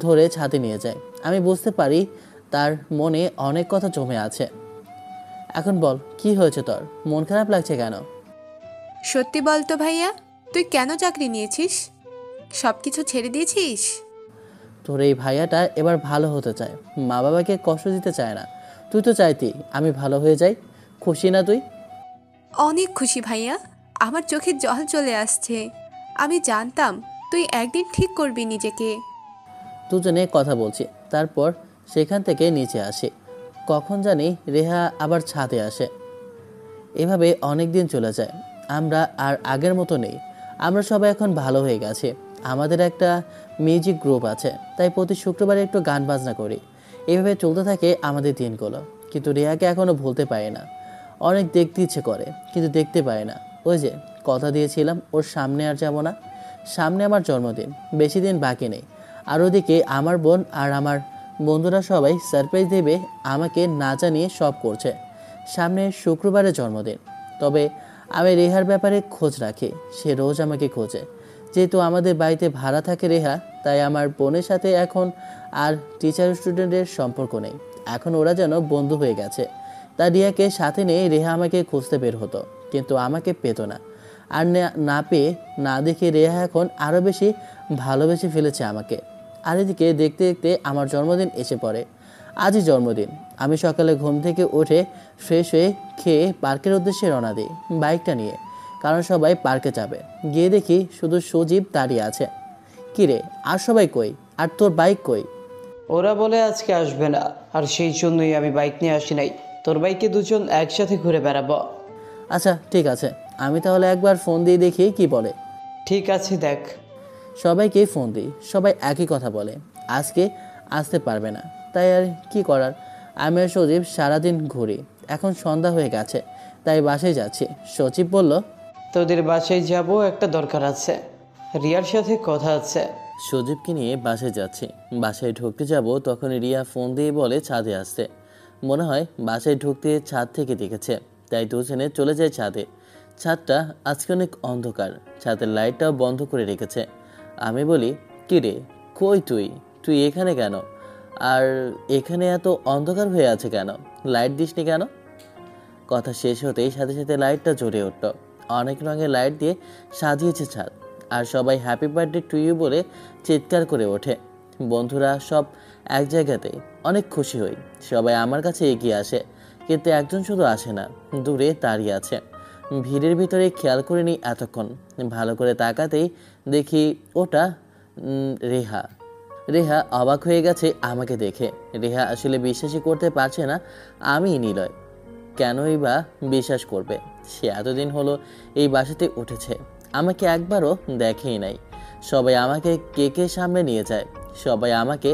ধরে ছাদে নিয়ে যায়। আমি বুঝতে পারি তার মনে অনেক কথা জমে আছে। এখন বল, কি হয়েছে তোর? মন খারাপ লাগছে কেন? সত্যি বল তো ভাইয়া, তুই কেন চাকরি নিয়েছিস? সব কিছু ছেড়ে দিয়েছিস? তোর এই ভাইয়াটা এবার ভালো হতে চায়, মা বাবাকে কষ্ট দিতে চায় না। তুই তো চাইতি আমি ভালো হয়ে যাই। খুশি না তুই? অনেক খুশি ভাইয়া, আমার চোখে জল চলে আসছে। আমি জানতাম তুই একদিন ঠিক করবি নিজেকে। দুজনে কথা বলছি, তারপর সেখান থেকে নিচে আসি। কখন জানি রেহা আবার ছাদে আসে। এভাবে অনেক দিন চলে যায়। আমরা আর আগের মতো নেই। আমরা সবাই এখন ভালো হয়ে গেছি। আমাদের একটা মিউজিক গ্রুপ আছে, তাই প্রতি শুক্রবারে একটু গান বাজনা করি। এভাবে চলতে থাকে আমাদের দিনগুলো। কিন্তু রেহাকে এখনও ভুলতে পারি না। অনেক দেখতে ইচ্ছে করে, কিন্তু দেখতে পারি না। ওই যে কথা দিয়েছিলাম ওর সামনে আর যাব না। সামনে আমার জন্মদিন, বেশি দিন বাকি নেই। আর ওদিকে আমার বোন আর আমার বন্ধুরা সবাই সারপ্রাইজ দেবে আমাকে না জানিয়ে সব করছে। সামনে শুক্রবারে জন্মদিন। তবে আমি রেহার ব্যাপারে খোঁজ রাখি, সে রোজ আমাকে খোঁজে। যেহেতু আমাদের বাড়িতে ভাড়া থাকে রেহা, তাই আমার বোনের সাথে এখন আর টিচার স্টুডেন্টের সম্পর্ক নেই। এখন ওরা যেন বন্ধু হয়ে গেছে। তা রিয়াকে সাথে নিয়ে রেহা আমাকে খুঁজতে বের হতো, কিন্তু আমাকে পেত না। আর না পেয়ে না দেখে রেহা এখন আরও বেশি ভালোবেসে ফেলেছে আমাকে। আর এদিকে দেখতে দেখতে আমার জন্মদিন এসে পড়ে। আজই জন্মদিন। আমি সকালে ঘুম থেকে উঠে ফ্রেশ হয়ে খেয়ে পার্কের উদ্দেশ্যে রওনা দিই বাইকটা নিয়ে, কারণ সবাই পার্কে যাবে। গিয়ে দেখি শুধু সজীব দাঁড়িয়ে আছে। কিরে, আর সবাই কই? আর তোর বাইক কই? ওরা বলে আজকে আসবে না, আর সেই জন্যই আমি বাইক নিয়ে আসি নাই। তোর বাইকে দুজন একসাথে ঘুরে বেড়াবো। আচ্ছা ঠিক আছে, আমি তাহলে একবার ফোন দিয়ে দেখি কি বলে। ঠিক আছে, দেখ। সবাইকে ফোন দিই, সবাই একই কথা বলে, আজকে আসতে পারবে না। তাই আর কি করার, আমি আর সজীব সারাদিন ঘুরি। এখন সন্ধ্যা হয়ে গেছে, তাই বাসায় যাচ্ছি। সজীব বলল, তোদের বাসায় যাব, একটা দরকার আছে, রিয়ার সাথে কথা আছে। সজীবকে নিয়ে বাসায় যাচ্ছি। বাসায় ঢুকতে যাব তখন রিয়া ফোন দিয়ে বলে ছাদে আসতে। মনে হয় বাসায় ঢুকতে ছাদ থেকে দেখেছে, তাই দুজনে চলে যায় ছাদে। ছাদটা আজকে অনেক অন্ধকার, ছাদের লাইটটাও বন্ধ করে রেখেছে। আমি বলি, কী রে, কই তুই? তুই এখানে কেন? আর এখানে এত অন্ধকার হয়ে আছে কেন? লাইট দিসনি কেন? কথা শেষ হতেই সাথে সাথে লাইটটা জ্বলে উঠল। অনেক রঙের লাইট দিয়ে সাজিয়েছে ছাদ। আর সবাই হ্যাপি বার্থডে টু ইউ বলে চিৎকার করে ওঠে। বন্ধুরা সব এক জায়গাতে, অনেক খুশি হই। সবাই আমার কাছে এগিয়ে আসে, কিন্তু একজন শুধু আসে না, দূরে দাঁড়িয়ে আছে। ভিড়ের ভিতরে খেয়াল করিনি এতক্ষণ। ভালো করে তাকাতেই দেখি ওটা রেহা। রেহা অবাক হয়ে গেছে আমাকে দেখে। রেহা আসলে বিশ্বাসই করতে পারছে না আমি নিলয়। কেনই বা বিশ্বাস করবে? সে এতদিন হলো এই বাসাতে উঠেছে, আমাকে একবারও দেখেই নাই। সবাই আমাকে কেকের সামনে নিয়ে যায়, সবাই আমাকে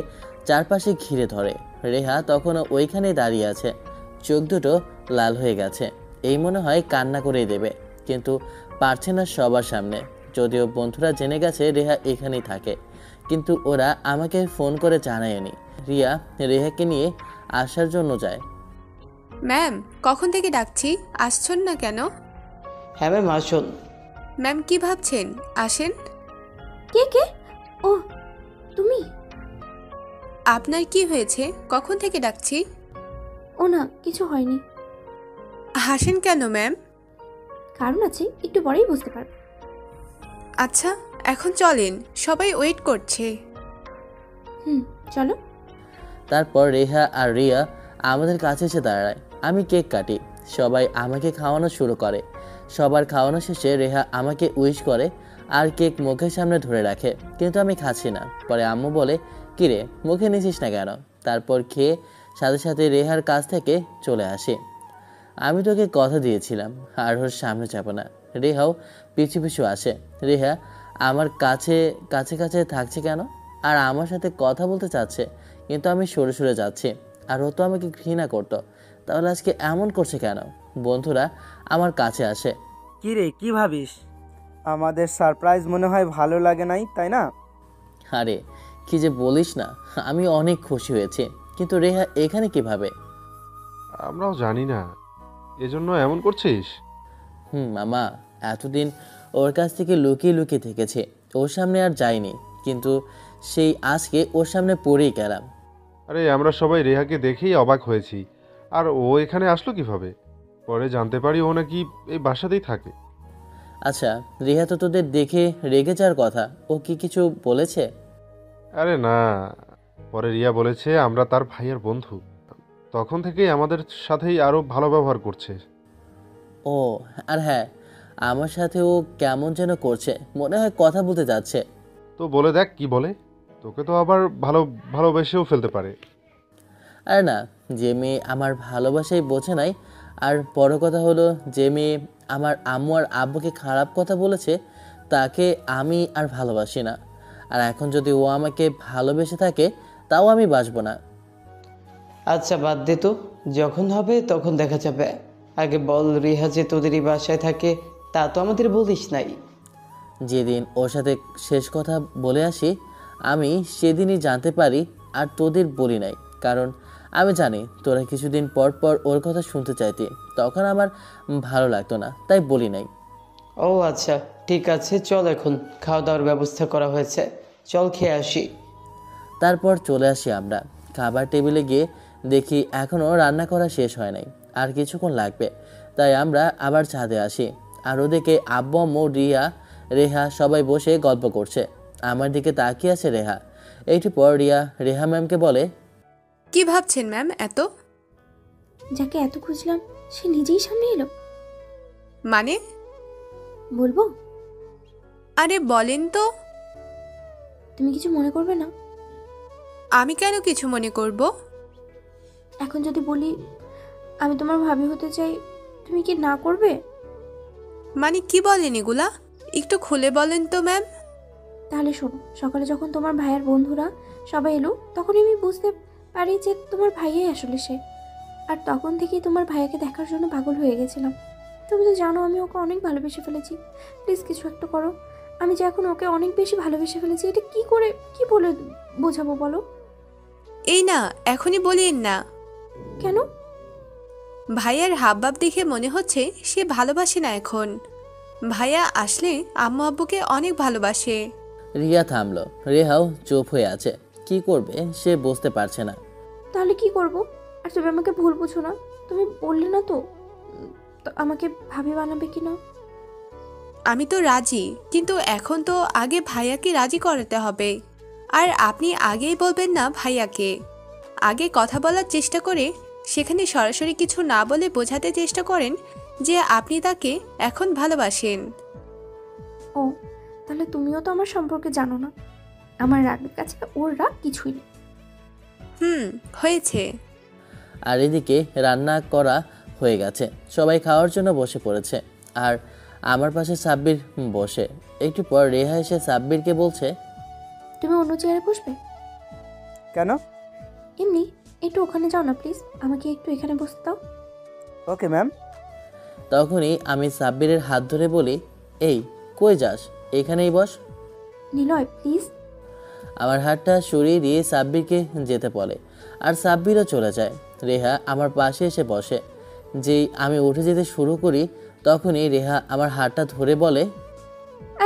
চারপাশে ঘিরে ধরে। রেহা তখনও ওইখানে দাঁড়িয়ে আছে, চোখ দুটো লাল হয়ে গেছে। এই মনে হয় কান্না করেই দেবে, কিন্তু পারছে না সবার সামনে। যদিও বন্ধুরা জেনে গেছে রেহা এখানেই থাকে, কিন্তু ওরা আমাকে ফোন করে জানায়নি। রিয়া রেহাকে নিয়ে আসার জন্য যায়। ম্যাম, কখন থেকে ডাকছি, আসছেন না কেন? হ্যাঁ ম্যাম, আসুন। ম্যাম, কি ভাবছেন? আসেন। কে কে? ও তুমি? আপনার কি হয়েছে? কখন থেকে ডাকছি? ও না, কিছু হয়নি। হাসেন কেন ম্যাম? কারণ আছে, একটু পরেই বুঝতে পারবে। আচ্ছা, এখন চলেন, সবাই ওয়েট করছে। চলো। তারপর রেহা আর রিয়া আমাদের কাছে এসে দাঁড়ায়। আমি কেক কাটি, সবাই আমাকে খাওয়ানো শুরু করে। সবার খাওয়ানো শেষে রেহা আমাকে উইশ করে আর কেক মুখের সামনে ধরে রাখে, কিন্তু আমি খাচ্ছি না। পরে আম্মু বলে, কিরে মুখে নিছিস না কেন? তারপর খেয়ে সাথে সাথে রেহার কাছ থেকে চলে আসে। আমি তোকে কথা দিয়েছিলাম আর ওর সামনে যাব না। রেহাও পিছু পিছু আসে। রেহা আমার কাছে কাছে কাছে থাকছে কেন, আর আমার সাথে কথা বলতে চাচ্ছে, কিন্তু আমি সরে সরে যাচ্ছি। আর ও তো আমাকে ঘৃণা করতো, তাহলে আজকে এমন করছে কেন? বন্ধুরা আমার কাছে আসে। কি রে, কি ভাবিস? আমাদের সারপ্রাইজ মনে হয় ভালো লাগে নাই, তাই না? আরে কি যে বলিস না, আমি অনেক খুশি হয়েছি, কিন্তু রেহা এখানে কিভাবে? আমরাও জানি না, এজন্য এমন করছিস? মামা, এতদিন ওর কাছ থেকে লুকিয়ে লুকিয়ে থেকেছে, ওর সামনে আর যাইনি, কিন্তু সেই আজকে ওর সামনে পড়েই গেলাম। আরে আমরা সবাই রেহাকে দেখেই অবাক হয়েছি, আর ও এখানে আসলো কিভাবে? পরে জানতে পারি ও নাকি এই বাসাতেই থাকে। আচ্ছা, রেহা তো তোদের দেখে রেগে যাওয়ার কথা, ও কি কিছু বলেছে? আরে না, পরে রিয়া বলেছে আমরা তার ভাইয়ের বন্ধু, তখন থেকেই আমাদের সাথেই আরো ভালো ব্যবহার করছে। ও আর হ্যাঁ, আমার সাথে ও কেমন যেন করছে, মনে হয় কথা বলতে যাচ্ছে। তো বলে দেখ কি বলে, তোকে তো আবার ভালোবেসেও ফেলতে পারে। আর না, যে মেয়ে আমার ভালোবাসাই বোঝে নাই, আর বড় কথা হলো যে মেয়ে আমার আম্মু আর আব্বুকে খারাপ কথা বলেছে, তাকে আমি আর ভালোবাসি না। আর এখন যদি ও আমাকে ভালোবেসে থাকে, তাও আমি বাসবো না। আচ্ছা বাদ দে তো, যখন হবে তখন দেখা যাবে। আগে বল, রিহা যে তোদেরই বাসায় থাকে তা তো আমাদের বলিস নাই। যেদিন ওর সাথে শেষ কথা বলে আসি, আমি সেদিনই জানতে পারি, আর তোদের বলি নাই, কারণ আমি জানি তোরা কিছুদিন পর পর ওর কথা শুনতে চাইতি, তখন আমার ভালো লাগতো না, তাই বলি নাই। ও আচ্ছা, ঠিক আছে, চল, এখন খাওয়া দাওয়ার ব্যবস্থা করা হয়েছে, চল খেয়ে আসি। তারপর চলে আসি আমরা। খাবার টেবিলে গিয়ে দেখি এখনও রান্না করা শেষ হয় নাই, আর কিছুক্ষণ লাগবে। তাই আমরা আবার ছাদে আসি, আর ওদিকে আব্বু আম্মু রিয়া রেহা সবাই বসে গল্প করছে। আমার দিকে তাকিয়ে আছে রেহা। একটু পর রিয়া রেহা ম্যামকে বলে, কি ভাবছেন ম্যাম এত? যাকে এত খুঁজলাম সে নিজেই সামনে এলো। মানে? বলবো? আরে বলেন তো। তুমি কিছু মনে করবে না? আমি কেন কিছু মনে করব? এখন যদি বলি আমি তোমার ভাবি হতে চাই, তুমি কি না করবে? মানে কি বলেন এগুলা? একটু খুলে বলেন তো ম্যাম। তাহলে শোনো, সকালে যখন তোমার ভাইয়ের বন্ধুরা সবাই এলো, তখন আমি বুঝতে পারি যে তোমার ভাইয়াই আসলে সে। আর তখন থেকেই তোমার ভাইয়াকে দেখার জন্য পাগল হয়ে গেছিলাম। তুমি তো জানো আমি ওকে অনেক ভালোবেসে ফেলেছি। প্লিজ কিছু একটা করো। আমি যে এখন ওকে অনেক বেশি ভালোবেসে ফেলেছি, এটা কি করে কি বলে বোঝাবো বলো? এই না, এখনই বলিয়েন না। কেন? ভাইয়ার হাবভাব দেখে মনে হচ্ছে সে ভালোবাসে না এখন। ভাইয়া আসলে আম্মু আব্বুকে অনেক ভালোবাসে। রিয়া থামলো। রেহাও চুপ হয়ে আছে, কি করবে সে বুঝতে পারছে না। তাহলে কি করব? আর তুমি আমাকে ভুল বুঝো না। তুমি বললে না তো আমাকে ভাবি বানাবে কিনা। আমি তো রাজি, কিন্তু এখন তো আগে ভাইয়াকে রাজি করাতে হবে। আর আপনি আগেই বলবেন না ভাইয়াকে। আগে কথা বলার চেষ্টা করে সেখানে সরাসরি কিছু না বলে বোঝাতে চেষ্টা করেন যে আপনি তাকে এখন ভালোবাসেন। ও, তাহলে তুমিও তো আমার সম্পর্কে জানো না। আমার রাগের কাছে ওর রাগ কিছুই নেই। হয়েছে। আর এদিকে রান্না করা হয়ে গেছে, সবাই খাওয়ার জন্য বসে পড়েছে। আর আমার পাশে সাব্বির বসে। একটু পর রেহা এসে সাব্বিরকে বলছে, তুমি অন্য চেয়ারে বসবে? কেন? এমনি, একটু ওখানে যাও না প্লিজ, আমাকে একটু এখানে বসতে দাও। Okay ma'am. তখনই আমি সাব্বিরের হাত ধরে বলি, এই কই যাস, এখানেই বস। নিলয় প্লিজ। আমার হাতটা সরিয়ে দিয়ে সাব্বিরকে যেতে বলে, আর সাব্বিরও চলে যায়। রেহা আমার পাশে এসে বসে। যেই আমি উঠে যেতে শুরু করি, তখনই রেহা আমার হাতটা ধরে বলে,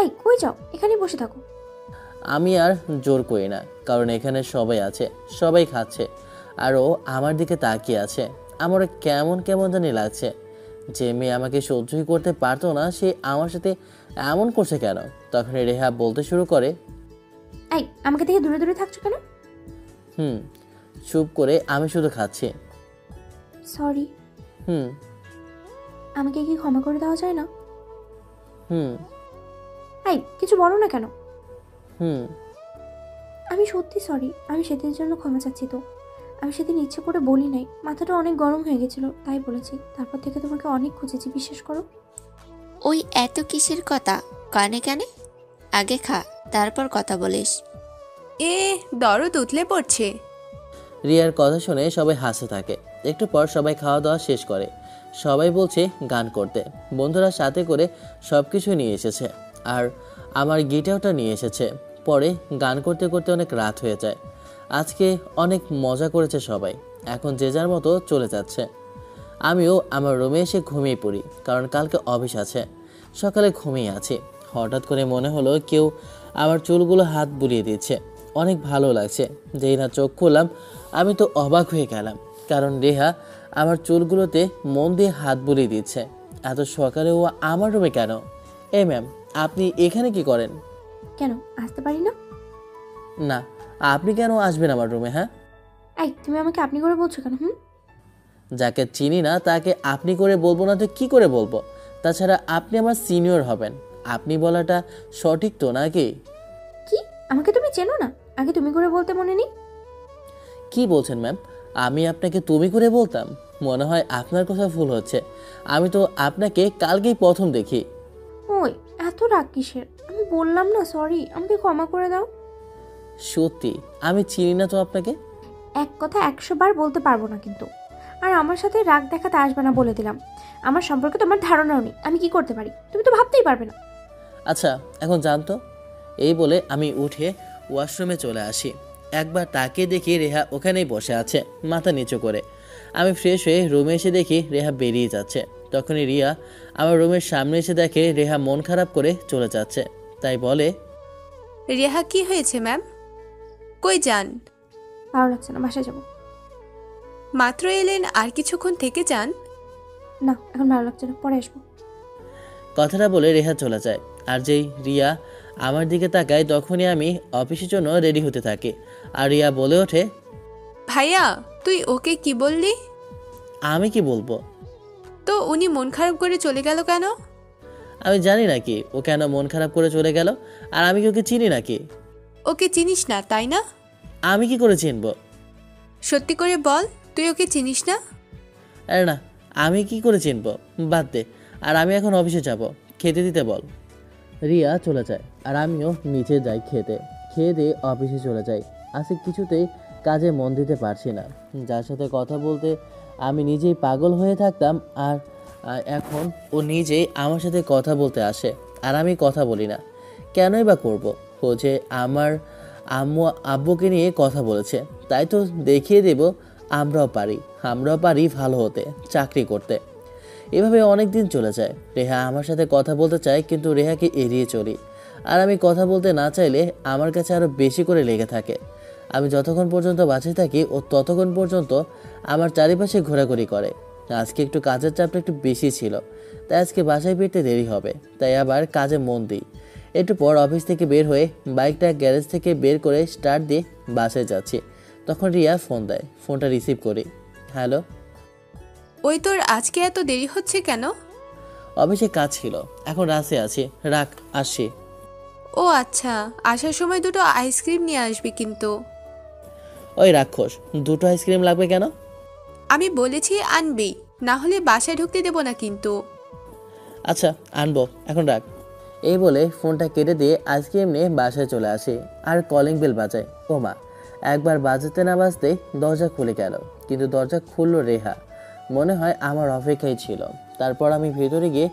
এই কই যাও, এখানেই বসে থাকো। আমি আর জোর করি না, কারণ এখানে সবাই আছে, সবাই খাচ্ছে, আর ও আমার দিকে তাকিয়ে আছে। আমার কেমন কেমন জানি লাগছে। যে মেয়ে আমাকে সহ্যই করতে পারতো না, সে আমার সাথে এমন করছে কেন? তখন রেহা বলতে শুরু করে, এই আমাকে দেখে দূরে দূরে থাকছো কেন? হুম। চুপ করে আমি শুধু খাচ্ছি। সরি। হুম। আমাকে কি ক্ষমা করে দেওয়া যায় না? হুম। এই কিছু বলো না কেন? হুম। আমি সত্যি সরি। আমি সেদিনের জন্য ক্ষমা চাচ্ছি তো। আমি সেদিন ইচ্ছে করে বলি নাই, মাথাটা অনেক গরম হয়ে গেছিল তাই বলেছি। তারপর থেকে তোমাকে অনেক খুঁজেছি, বিশ্বাস করো। ওই এত কিসের কথা, কানে কানে? আগে খা, তারপর কথা বলিস। এ দরদ উতলে পড়ছে। রিয়ার কথা শুনে সবাই হাসতে থাকে। একটু পর সবাই খাওয়া দাওয়া শেষ করে। সবাই বলছে গান করতে। বন্ধুরা সাথে করে সব কিছু নিয়ে এসেছে, আর আমার গিটারটা নিয়ে এসেছে। পরে গান করতে করতে অনেক রাত হয়ে যায়। আজকে অনেক মজা করেছে সবাই। এখন যে যার মতো চলে যাচ্ছে। আমিও আমার রুমে এসে ঘুমিয়ে পড়ি, কারণ কালকে অফিস আছে। সকালে ঘুমিয়ে আছি, হঠাৎ করে মনে হলো কেউ আমার চুলগুলো হাত বুলিয়ে দিচ্ছে। অনেক ভালো লাগছে। যেই না চোখ খুললাম আমি তো অবাক হয়ে গেলাম, কারণ রেহা আমার চুলগুলোতে মন দিয়ে হাত বুলিয়ে দিচ্ছে। এত সকালে ও আমার রুমে কেন? এই ম্যাম, আপনি এখানে কি করেন? কেন আসতে পারি না? না, আপনি কেন আসবেন আমার রুমে? হ্যাঁ, এই তুমি আমাকে আপনি করে বলছো কেন? যাকে চিনি না তাকে আপনি করে বলবো না তো কি করে বলবো? তাছাড়া আপনি আমার সিনিয়র হবেন, আপনি বলাটা সঠিক তো নাকি? কি? আমাকে তুমি চেনো না? আগে তুমি করে বলতে মনে নেই? কি বলছেন ম্যাম? আমি আপনাকে তুমি করে বলতাম? মনে হয় আপনার কথা ভুল হচ্ছে। আমি তো আপনাকে কালকেই প্রথম দেখি। ওই এত রাগ কিসের? আমি বললাম না সরি, আমাকে ক্ষমা করে দাও। সত্যি আমি চিনি না তো আপনাকে। এক কথা 100 বার বলতে পারবো না কিন্তু। আর আমার সাথে রাগ দেখাতে আসবে না বলে দিলাম। আমার সম্পর্কে তোমার ধারণাও নেই আমি কি করতে পারি, তুমি তো ভাবতেই পারবে না। আচ্ছা এখন জানতো। এই বলে আমি উঠে ওয়াশরুমে চলে আসি। একবার তাকে দেখি রেহা ওখানেই বসে আছে, মাথা নিচু করে। আমি ফ্রেশ হয়ে রুমে এসে দেখি রেহা বেরিয়ে যাচ্ছে। তখনই রিয়া আমার রুমের সামনে এসে দেখে রেহা মন খারাপ করে চলে যাচ্ছে। তাই বলে, রেহা কি হয়েছে ম্যাম? কই যান? ভালো লাগছে না, বাসায় যাবো। মাত্র এলেন, আর কিছুক্ষণ থেকে যান। না এখন ভালো লাগছে না, পরে আসবো। কথাটা বলে রেহা চলে যায়। আর যেই রিয়া আমার দিকে তাকায় তখনই আমি অফিসের জন্য রেডি হতে থাকি। আর রিয়া বলে ওঠে, ভাইয়া তুই ওকে কি বললি? আমি কি বলবো? তো উনি মন খারাপ করে চলে গেল কেন? আমি জানি নাকি ও কেন মন খারাপ করে চলে গেল? আর আমি কি ওকে চিনি নাকি? ওকে চিনিস না তাই না? আমি কি করে চিনবো? সত্যি করে বল, তুই ওকে চিনিস না? আরে না, আমি কি করে চিনবো? বাদ দে। আর আমি এখন অফিসে যাব, খেতে দিতে বল। রিয়া চলে যায় আর আমিও নিচে যাই খেতে। খেয়ে দিয়ে অফিসে চলে যাই। আজকে কিছুতেই কাজে মন দিতে পারছি না। যার সাথে কথা বলতে আমি নিজেই পাগল হয়ে থাকতাম, আর এখন ও নিজেই আমার সাথে কথা বলতে আসে আর আমি কথা বলি না। কেনই বা করব? ও যে আমার আব্বুকে নিয়ে কথা বলেছে, তাই তো দেখিয়ে দেব আমরাও পারি ভালো হতে, চাকরি করতে। এভাবে অনেক দিন চলে যায়। রেহা আমার সাথে কথা বলতে চায়, কিন্তু রেহাকে এড়িয়ে চলি। আর আমি কথা বলতে না চাইলে আমার কাছে আরও বেশি করে লেগে থাকে। আমি যতক্ষণ পর্যন্ত বাঁচিয়ে থাকি ও ততক্ষণ পর্যন্ত আমার চারিপাশে ঘোরাঘুরি করে। আজকে একটু কাজের চাপটা একটু বেশি ছিল, তাই আজকে বাসায় ফিরতে দেরি হবে, তাই আবার কাজে মন দিই। একটু পর অফিস থেকে বের হয়ে বাইকটা গ্যারেজ থেকে বের করে স্টার্ট দিয়ে বাসায় যাচ্ছি। তখন রিয়া ফোন দেয়, ফোনটা রিসিভ করি। হ্যালো। ওই তোর আজকে এত দেরি হচ্ছে কেন? অফিসে কাজ ছিল, এখন রাতে আছি। রাখ, আসছি। ও আচ্ছা, আসার সময় দুটো আইসক্রিম নিয়ে আসবি কিন্তু। ওই রাক্ষস, দুটো আইসক্রিম লাগবে কেন? আমি বলেছি আনবি, না হলে বাসায় ঢুকতে দেব না কিন্তু। আচ্ছা আনবো, এখন রাখ। এই বলে ফোনটা কেটে দিয়ে আইসক্রিম নিয়ে বাসায় চলে আসি। আর কলিং বেল বাজায়। ও মা, একবার বাজাতে না বাজতেই দরজা খুলে গেল, কিন্তু দরজা খুললো রেহা। মনে হয় আমার অপেক্ষাই ছিল। তারপর আমি ভেতরে গিয়ে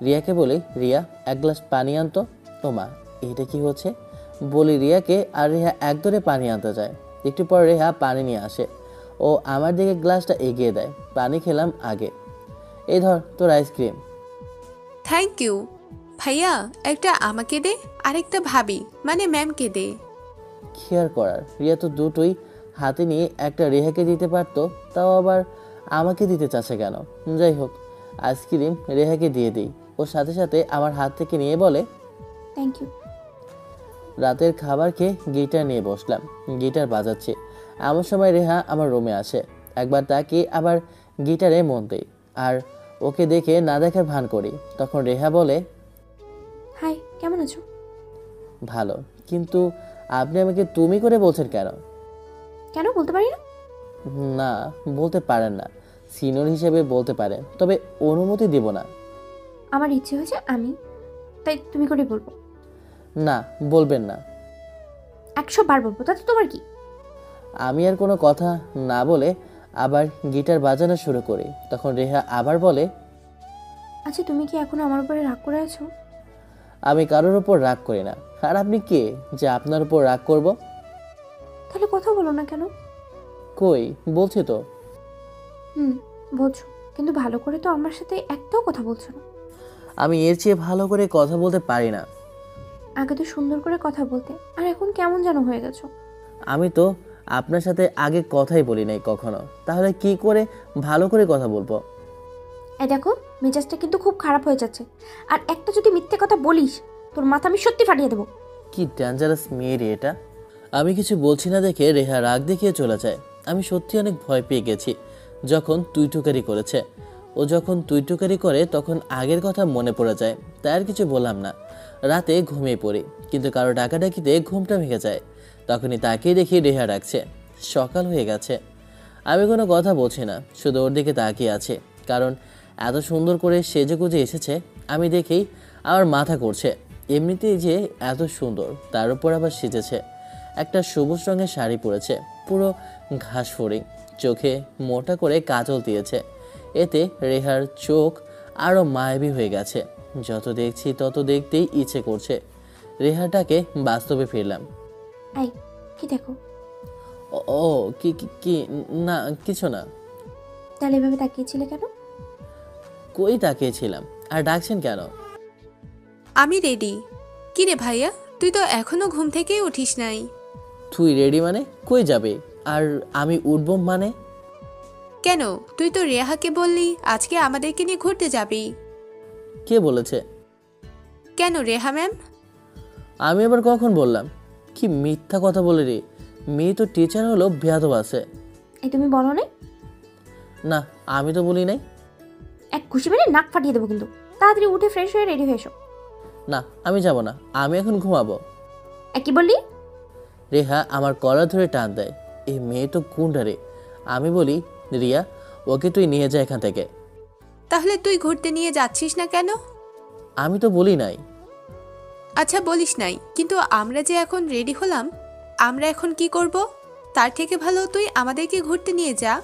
রিয়াকে বলি, রিয়া এক গ্লাস পানি আনতো। ও মা, এটা কি হচ্ছে? বলি রিয়াকে, আর রেহা এক ধরে পানি আনতে যায়। একটু পর রেহা পানি নিয়ে আসে। ও আমার দিকে গ্লাসটা এগিয়ে দেয়। পানি খেলাম আগে। এই ধর তোর আইসক্রিম। থ্যাংক ইউ ভাইয়া, একটা আমাকে দে, আরেকটা ভাবি মানে ম্যামকে দে। কি আর করার, রিয়া তো দুটোই হাতে নিয়ে একটা রেহাকে দিতে পারতো, তাও আবার আমাকে দিতে চাচ্ছে কেন? যাই হোক, আইসক্রিম রেহাকে দিয়ে দিই। ওর সাথে সাথে আমার হাত থেকে নিয়ে বলে, থ্যাংক ইউ। রাতের খাবার খেয়ে গিটার নিয়ে বসলাম। গিটার বাজাচ্ছি এমন সময় রেহা আমার রুমে আসে। একবার তাকে আবার গিটারে মন দেই আর ওকে দেখে না দেখার ভান করি। তখন রেহা বলে, হাই, কেমন আছো? ভালো, কিন্তু আপনি আমাকে তুমি করে বলছেন কেন? কেন বলতে পারি না? না, বলতে পারেন না। সিনিয়র হিসেবে বলতে পারেন, তবে অনুমতি দেব না। আমার ইচ্ছে হয়েছে আমি, তাই তুমি করে বলবো। না, বলবেন না। 100 বার বলবো, তাতে তোমার কি? আমি আর কোনো কথা না বলে আবার গিটার বাজানো শুরু করি। তখন রেহা আবার বলে, আচ্ছা, তুমি কি এখনো আমার উপরে রাগ করে আছো? আমি কারোর উপর রাগ করি না। আর আপনি কে যে আপনার উপর রাগ করব? তাহলে কথা বলো না কেন? কই, বলছি তো। বলছো, কিন্তু ভালো করে তো আমার সাথে একটাও কথা বলছো না। আমি এর চেয়ে ভালো করে কথা বলতে পারি না। আগে তো সুন্দর করে কথা বলতে, আর এখন কেমন যেন হয়ে গেছো। আমি তো আপনার সাথে আগে কথাই বলি নাই কখনো, তাহলে কি করে ভালো করে কথা বলবো? এই দেখো, মেজাজটা কিন্তু খুব খারাপ হয়ে যাচ্ছে। আর একটা যদি মিথ্যে কথা বলিস, তোর মাথা আমি সত্যি ফাটিয়ে দেবো। কি ডেঞ্জারাস মেয়ে রে এটা। আমি কিছু বলছি না দেখে রেহা রাগ দেখিয়ে চলে যায়। আমি সত্যি অনেক ভয় পেয়ে গেছি যখন তুই টুকারি করেছে। ও যখন তুই টুকারি করে তখন আগের কথা মনে পড়ে যায়, তাই আর কিছু বললাম না। রাতে ঘুমিয়ে পড়ি, কিন্তু কারো ডাকাডাকিতে ঘুমটা ভেঙে যায়। তখনই তাকিয়ে দেখি রেহা ডাকছে। সকাল হয়ে গেছে। আমি কোনো কথা বলছি না, শুধু ওর দিকে তাকিয়ে আছে, কারণ এত সুন্দর করে সেজে গুজে এসেছে। আমি দেখেই আমার মাথা করছে। এমনিতেই যে এত সুন্দর, তার উপর আবার সেজেছে। একটা সবুজ রঙের শাড়ি পরেছে, পুরো ঘাস ফড়িং। চোখে মোটা করে কাজল দিয়েছে। এতে রেহার চোখ আরও মায়াবী হয়ে গেছে। যত দেখছি তত দেখতেই ইচ্ছে করছে। রেহাটাকে বাস্তবে ফিরলাম। এই, কি দেখো? ও কি কি- কি না, কিছু না। তাহলে এভাবে তাকিয়েছিলে কেন? কই তাকিয়েছিলাম? আর ডাকছেন কেন? আমি রেডি। কি রে ভাইয়া, তুই তো এখনো ঘুম থেকেই উঠিস নাই। তুই রেডি মানে? কই যাবে? আর আমি উঠব মানে? কেন, তুই তো রেহাকে বললি আজকে আমাদেরকে নিয়ে ঘুরতে যাবি। কে বলেছে? কেন রেহা ম্যাম? আমি আবার কখন বললাম? কি মিথ্যা কথা বলে রে। মেয়ে তো টিচার হলো, বেয়াদব আছে। এই, তুমি বলো নাই? না, আমি তো বলি নাই। এক খুশি মেরে নাক ফাটিয়ে দেবো কিন্তু। তাড়াতাড়ি উঠে ফ্রেশ হয়ে রেডি হয়ে এসো। না, আমি যাব না, আমি এখন ঘুমাবো। কি বললি? রেহা আমার কলার ধরে টান দেয়। এই মেয়ে তো গুন্ডা। আমি বলি, রিয়া, ওকে তুই নিয়ে যা এখান থেকে। তাহলে তুই ঘুরতে নিয়ে যাচ্ছিস না কেন? আমি তো বলি নাই। আচ্ছা, বলিস নাই, কিন্তু আমরা যে এখন রেডি হলাম, আমরা এখন কি করব? তার থেকে ভালো তুই আমাদেরকে ঘুরতে নিয়ে যা।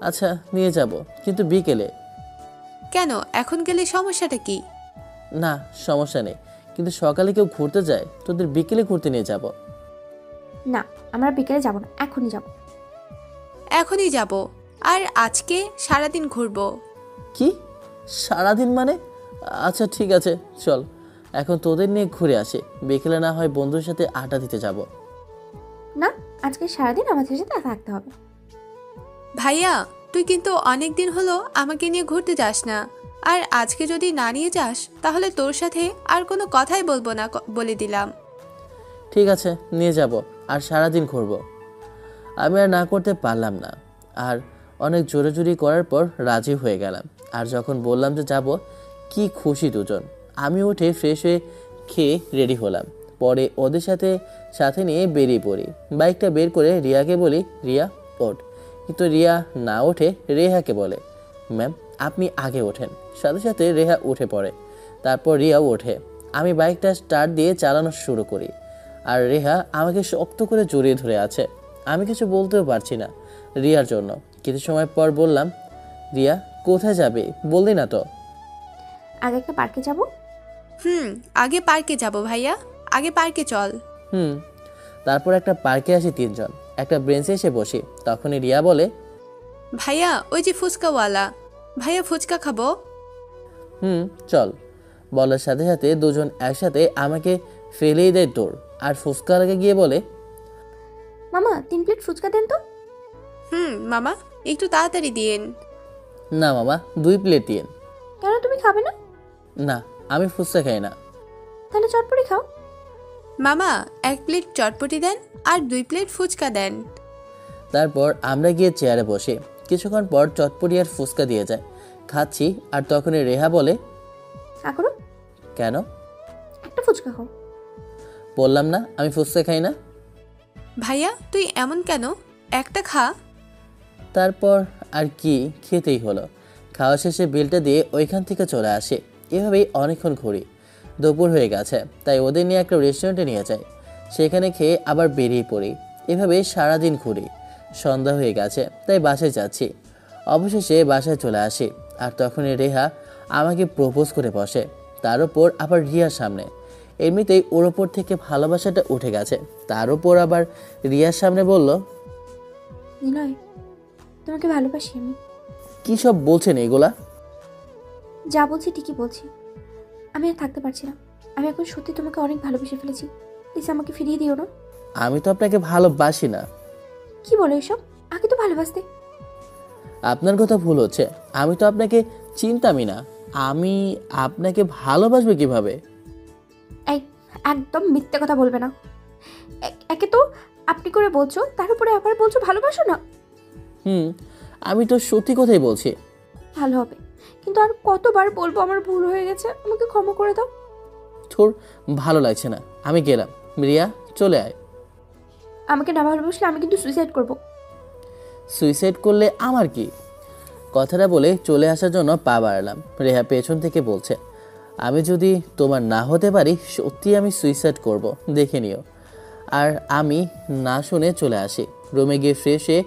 আচ্ছা, নিয়ে যাব, কিন্তু বিকেলে। কেন, এখন গেলে সমস্যাটা কি? না, সমস্যা নেই, কিন্তু সকালে কেউ ঘুরতে যায়, তোদের বিকেলে ঘুরতে নিয়ে যাব। না, আমরা বিকেলে যাব না, এখনই যাব। এখনই যাব, আর আজকে সারাদিন ঘুরবো। কি সারাদিন মানে? আচ্ছা ঠিক আছে, চল এখন তোদের নিয়ে ঘুরে আসি। বিকেলে না হয় বন্ধুর সাথে আড্ডা দিতে যাব। না, আজকে সারাদিন আমাদের সাথে থাকতে হবে। ভাইয়া, তুই কিন্তু অনেক দিন হলো আমাকে নিয়ে ঘুরতে যাস না, আর আজকে যদি না নিয়ে যাস তাহলে তোর সাথে আর কোনো কথাই বলবো না, বলে দিলাম। ঠিক আছে, নিয়ে যাব, আর সারাদিন ঘুরবো। আমি আর না করতে পারলাম না, আর অনেক জোরাজুরি করার পর রাজি হয়ে গেলাম। আর যখন বললাম যে যাব, কি খুশি দুজন। আমি উঠে ফ্রেশ হয়ে খেয়ে রেডি হলাম। পরে ওদের সাথে সাথে নিয়ে বেরিয়ে পড়ি। বাইকটা বের করে রিয়াকে বলি, রিয়া ওঠ। কিন্তু রিয়া না ওঠে রেহাকে বলে, ম্যাম আপনি আগে ওঠেন। সাথে সাথে রেহা উঠে পড়ে, তারপর রিয়াও ওঠে। আমি বাইকটা স্টার্ট দিয়ে চালানো শুরু করি, আর রেহা আমাকে শক্ত করে জড়িয়ে ধরে আছে। আমি কিছু বলতেও পারছি না রিয়ার জন্য। কিছু সময় পর বললাম, রিয়া কোথায় যাবে বললি না তো? আগে একটা পার্কে যাব। আগে পার্কে যাব ভাইয়া, আগে পার্কে চল। তারপর একটা পার্কে আসি তিনজন, একটা বেঞ্চে এসে বসি। তখনই রিয়া বলে, ভাইয়া ওই যে ফুচকাওয়ালা, ভাইয়া ফুচকা খাবো। চল। বলার সাথে সাথে দুজন একসাথে আমাকে ফেলেই দেয় দৌড়, আর ফুচকা লাগে গিয়ে বলে, মামা 3 প্লেট ফুচকা দেন তো। মামা একটু তাড়াতাড়ি দিন। না মামা, 2 প্লেট দিন। কেন, তুমি খাবে না? না, আমি ফুচকা খাই না। তাহলে চটপটি খাও। মামা 1 প্লেট চটপটি দেন আর 2 প্লেট ফুচকা দেন। তারপর আমরা গিয়ে চেয়ারে বসি। কিছুক্ষণ পর চটপটি আর ফুচকা দিয়ে যায়। খাচ্ছি আর তখনই রেহা বলে, খা করো, কেন? একটা ফুচকা খাও। বললাম না আমি ফুচকা খাই না। ভাইয়া তুই এমন কেন? একটা খা। তারপর আর কি, খেতেই হলো। খাওয়া শেষে বিলটা দিয়ে ওইখান থেকে চলে আসি। এভাবেই অনেকক্ষণ ঘুরি। দুপুর হয়ে গেছে, তাই ওদের নিয়ে একটা রেস্টুরেন্টে নিয়ে যাই। সেখানে খেয়ে আবার বেরিয়ে পড়ি। এভাবেই সারাদিন ঘুরি। সন্ধ্যা হয়ে গেছে, তাই বাসায় যাচ্ছি। অবশেষে বাসায় চলে আসি আর তখনই রেহা আমাকে প্রপোজ করে বসে, তার উপর আবার রিয়ার সামনে। এমনিতেই ওর ওপর থেকে ভালোবাসাটা উঠে গেছে, তার উপর আবার রিয়ার সামনে বলল, নিলয়, তোমাকে ভালোবাসি আমি। কী সব বলছেন এগুলা? যা বলছি ঠিকই বলছি। আমি আর থাকতে পারছি না। আমি এখন সত্যি তোমাকে অনেক ভালোবেসে ফেলেছি। প্লিজ আমাকে ফিরিয়ে দিও না। আমি তো আপনাকে ভালোবাসি না। কি বলো এসব? আগে তো ভালোবাসতে। আপনার কথা ভুল হচ্ছে। আমি তো আপনাকে চিনতামই না। আমি আপনাকে ভালোবাসবো কিভাবে? এই, একদম মিথ্যে কথা বলবে না। একে তো আপনি করে বলছো, তার উপরে আবার বলছো ভালোবাসো না। আমি তো সত্যি কথাই বলছি। ভালো হবে, কিন্তু আর কতবার বলবো আমার ভুল হয়ে গেছে, আমাকে ক্ষমা করে দাও। তোর ভালো লাগছে না, আমি গেলাম। রিয়া, চলে আয়। আমাকে না ভালোবাসলে আমি কিন্তু সুইসাইড করব। সুইসাইড করলে আমার কি? কথাটা বলে চলে আসার জন্য পা বাড়ালাম। রেহা পেছন থেকে বলছে, আমি যদি তোমার না হতে পারি সত্যি আমি সুইসাইড করব, দেখে নিও। আর আমি না শুনে চলে আসি। রুমে গিয়ে ফ্রেশ হয়ে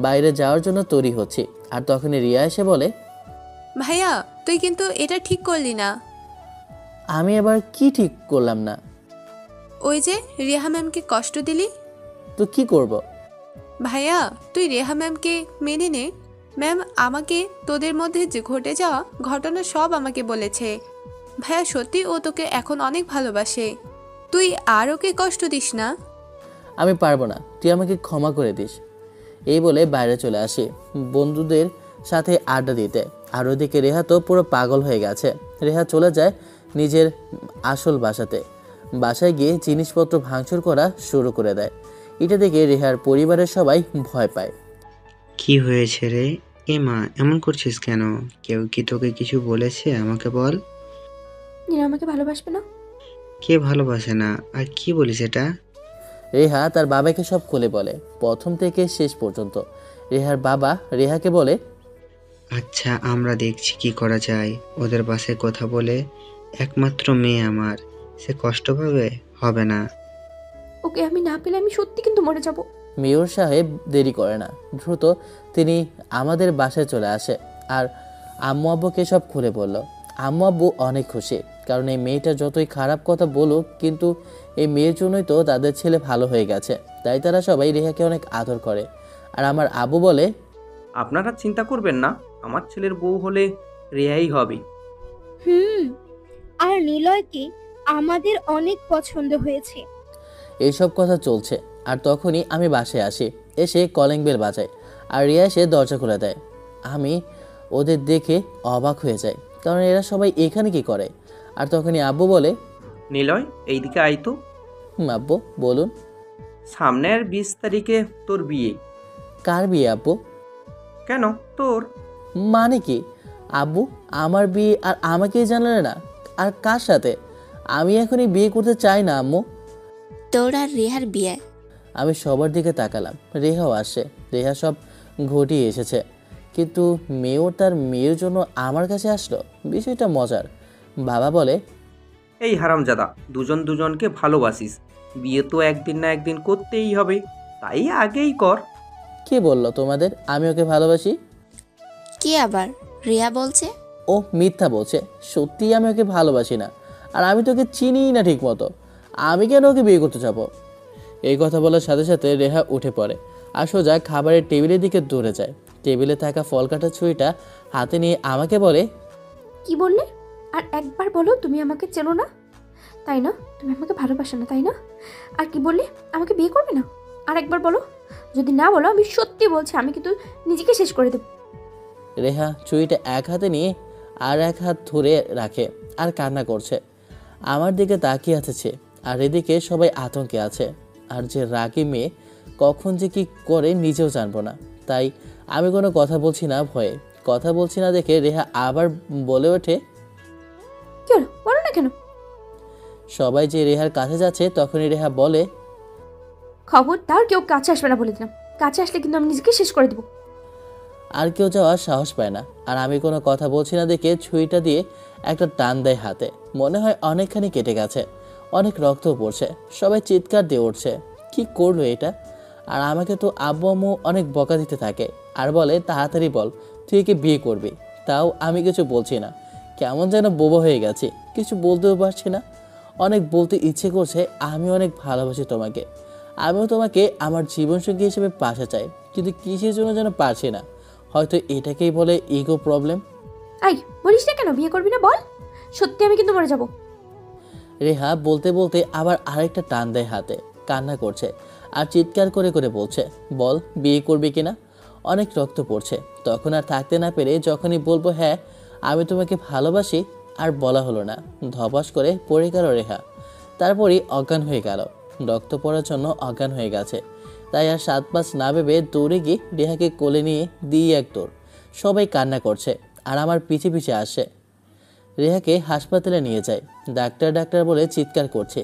বাইরে যাওয়ার জন্য তৈরি হচ্ছি, আর তখনই রিয়া এসে বলে, ভাইয়া তুই কিন্তু এটা ঠিক করলি না। আমি আবার কি ঠিক করলাম না? ওই যে রেহা ম্যামকে কষ্ট দিলি। তো কি করব? ভাইয়া তুই রেহা ম্যামকে মেনে নে। ম্যাম আমাকে তোদের মধ্যে যে ঘটে যাওয়া ঘটনা সব আমাকে বলেছে। ভাইয়া সত্যি ও তোকে এখন অনেক ভালোবাসে। তুই আর ওকে কষ্ট দিস না। আমি পারবো না, তুই আমাকে ক্ষমা করে দিস। এই বলে বাইরে চলে আসি বন্ধুদের সাথে আড্ডা দিতে। আর ওদিকে রেহা তো পুরো পাগল হয়ে গেছে। রেহা চলে যায় নিজের আসল বাসাতে। বাসায় গিয়ে জিনিসপত্র ভাঙচুর করা শুরু করে দেয়। এটা দেখে রেহার পরিবারের সবাই ভয় পায়। কি হয়েছে রে? এ মা, এমন করছিস কেন? কেউ কি তোকে কিছু বলেছে? আমাকে বল। নীরা আমাকে ভালোবাসবে না। কে ভালোবাসে না? আর কি বলিস এটা? রেহা তার বাবাকে সব খুলে বলে, প্রথম থেকে শেষ পর্যন্ত। রেহার বাবা রেহাকে বলে, আচ্ছা, আমরা দেখছি কি করা যায়। ওদের বাসায় কথা বলে, একমাত্র মেয়ে আমার, সে কষ্ট পাবে? হবে না। ওকে আমি না পেলে আমি সত্যি কিন্তু মরে যাব। মেয়র সাহেব দেরি করে না, দ্রুত তিনি আমাদের বাসায় চলে আসে আর আম্মু আব্বুকে সব খুলে বলল। আম্মু আব্বু অনেক খুশি, কারণ এই মেয়েটা যতই খারাপ কথা বলুক, কিন্তু এই মেয়ের জন্যই তো তাদের ছেলে ভালো হয়ে গেছে। তাই তারা সবাই রেহাকে অনেক আদর করে। আর আমার আব্বু বলে, আপনারা চিন্তা করবেন না, আমার ছেলের বউ হলে রেহাই হবে। আর নিলয়কে আমাদের অনেক পছন্দ হয়েছে। এইসব কথা চলছে আর তখনই আমি বাসায় আসি। এসে কলিং বেল বাজাই আর রিয়া এসে দরজা খুলে দেয়। আমি ওদের দেখে অবাক হয়ে যাই, কারণ এরা সবাই এখানে কি করে। আর তখনই আব্বু বলে, নিলয়, এইদিকে আয় তো। আব্বু বলুন। সামনের 20 তারিখে তোর বিয়ে। কার বিয়ে আব্বু? কেন, তোর? মানে কি আব্বু, আমার বিয়ে আর আমাকেই জানালে না? আর কার সাথে? আমি এখনই বিয়ে করতে চাই না আম্মু। তোর আর রেহার বিয়ে। আমি সবার দিকে তাকালাম, রেহাও আসে। রেহা সব ঘটিয়ে এসেছে, কিন্তু মেয়েও তার মেয়ের জন্য আমার কাছে আসলো। বিষয়টা মজার। বাবা বলে, এই হারামজাদা, দুজন দুজনকে ভালোবাসিস, বিয়ে তো একদিন না একদিন করতেই হবে, তাই আগেই কর। কে বললো তোমাদের আমি ওকে ভালোবাসি? কে আবার? রিয়া বলছে। ও মিথ্যা বলছে, সত্যিই আমি ওকে ভালোবাসি না। আর আমি তোকে চিনিই না ঠিক মতো, আমি কেন ওকে বিয়ে করতে যাবো? এই কথা বলার সাথে সাথে রেহা উঠে পড়ে আর সোজা খাবারের টেবিলের দিকে দৌড়ে যায়। টেবিলে থাকা ফল কাটার ছুরিটা হাতে নিয়ে আমাকে বলে, কি বললে? আর একবার বলো তুমি আমাকে চেনো না, তাই না? তুমি আমাকে ভালোবাসো না, তাই না? আর কি বললে? আমাকে বিয়ে করবে না? আর একবার বলো। যদি না বলো আমি সত্যি বলছি আমি কিন্তু নিজেকে শেষ করে দেব। রেহা ছুরিটা এক হাতে নিয়ে আর এক হাত ধরে রাখে আর কান্না করছে। আমার দিকে তাকিয়ে আছে, আর এদিকে সবাই আতঙ্কে আছে। আর যে রাগী মেয়ে কখন যে কি করে নিজেও জানবো না। তাই আমি কোনো কথা বলছি না ভয়ে। কথা বলছি না দেখে রেহা আবার বলে ওঠে, কি হলো বলো না কেন? সবাই যে রেহার কাছে যাচ্ছে তখনই রেহা বলে, খবরদার কেউ কাছে আসবে না বলে দিলাম। কাছে আসলে কিন্তু আমি নিজেকে শেষ করে দেবো। আর কেউ যাওয়ার সাহস পায় না। আর আমি কোনো কথা বলছি না দেখে ছুরিটা দিয়ে একটা টান দেয় হাতে। মনে হয় অনেকখানি কেটে গেছে, অনেক রক্তও পড়ছে। সবাই চিৎকার দিয়ে উঠছে, কি করলো এটা? আর আমাকে তো আব্বু আম্মু অনেক বকা দিতে থাকে আর বলে, তাড়াতাড়ি বল তুই একে বিয়ে করবি। তাও আমি কিছু বলছি না, কেমন যেন বোবা হয়ে গেছি, কিছু বলতেও পারছি না। অনেক বলতে ইচ্ছে করছে, আমি অনেক ভালোবাসি তোমাকে, আমিও তোমাকে আমার জীবনসঙ্গী হিসেবে পাশে চাই, কিন্তু কিসের জন্য যেন পারছি না। হয়তো এটাকেই বলে ইগো প্রবলেম। আই বলিস না কেন বিয়ে করবি না বল? সত্যি আমি কিন্তু মরে যাবো। রেহা বলতে বলতে আবার আরেকটা টান দেয় হাতে, কান্না করছে আর চিৎকার করে করে বলছে, বল বিয়ে করবি কিনা? অনেক রক্ত পড়ছে। তখন আর থাকতে না পেরে যখনই বলবো হ্যাঁ আমি তোমাকে ভালোবাসি, আর বলা হলো না, ধপাস করে পড়ে গেল রেহা। তারপরই অজ্ঞান হয়ে গেল, রক্ত পড়ার জন্য অজ্ঞান হয়ে গেছে। তাই আর 7-5 না ভেবে দৌড়ে গিয়ে রেহাকে কোলে নিয়ে দিই এক দৌড়। সবাই কান্না করছে আর আমার পিছে পিছে আসে। রেহাকে হাসপাতালে নিয়ে যায়, ডাক্তার ডাক্তার বলে চিৎকার করছে।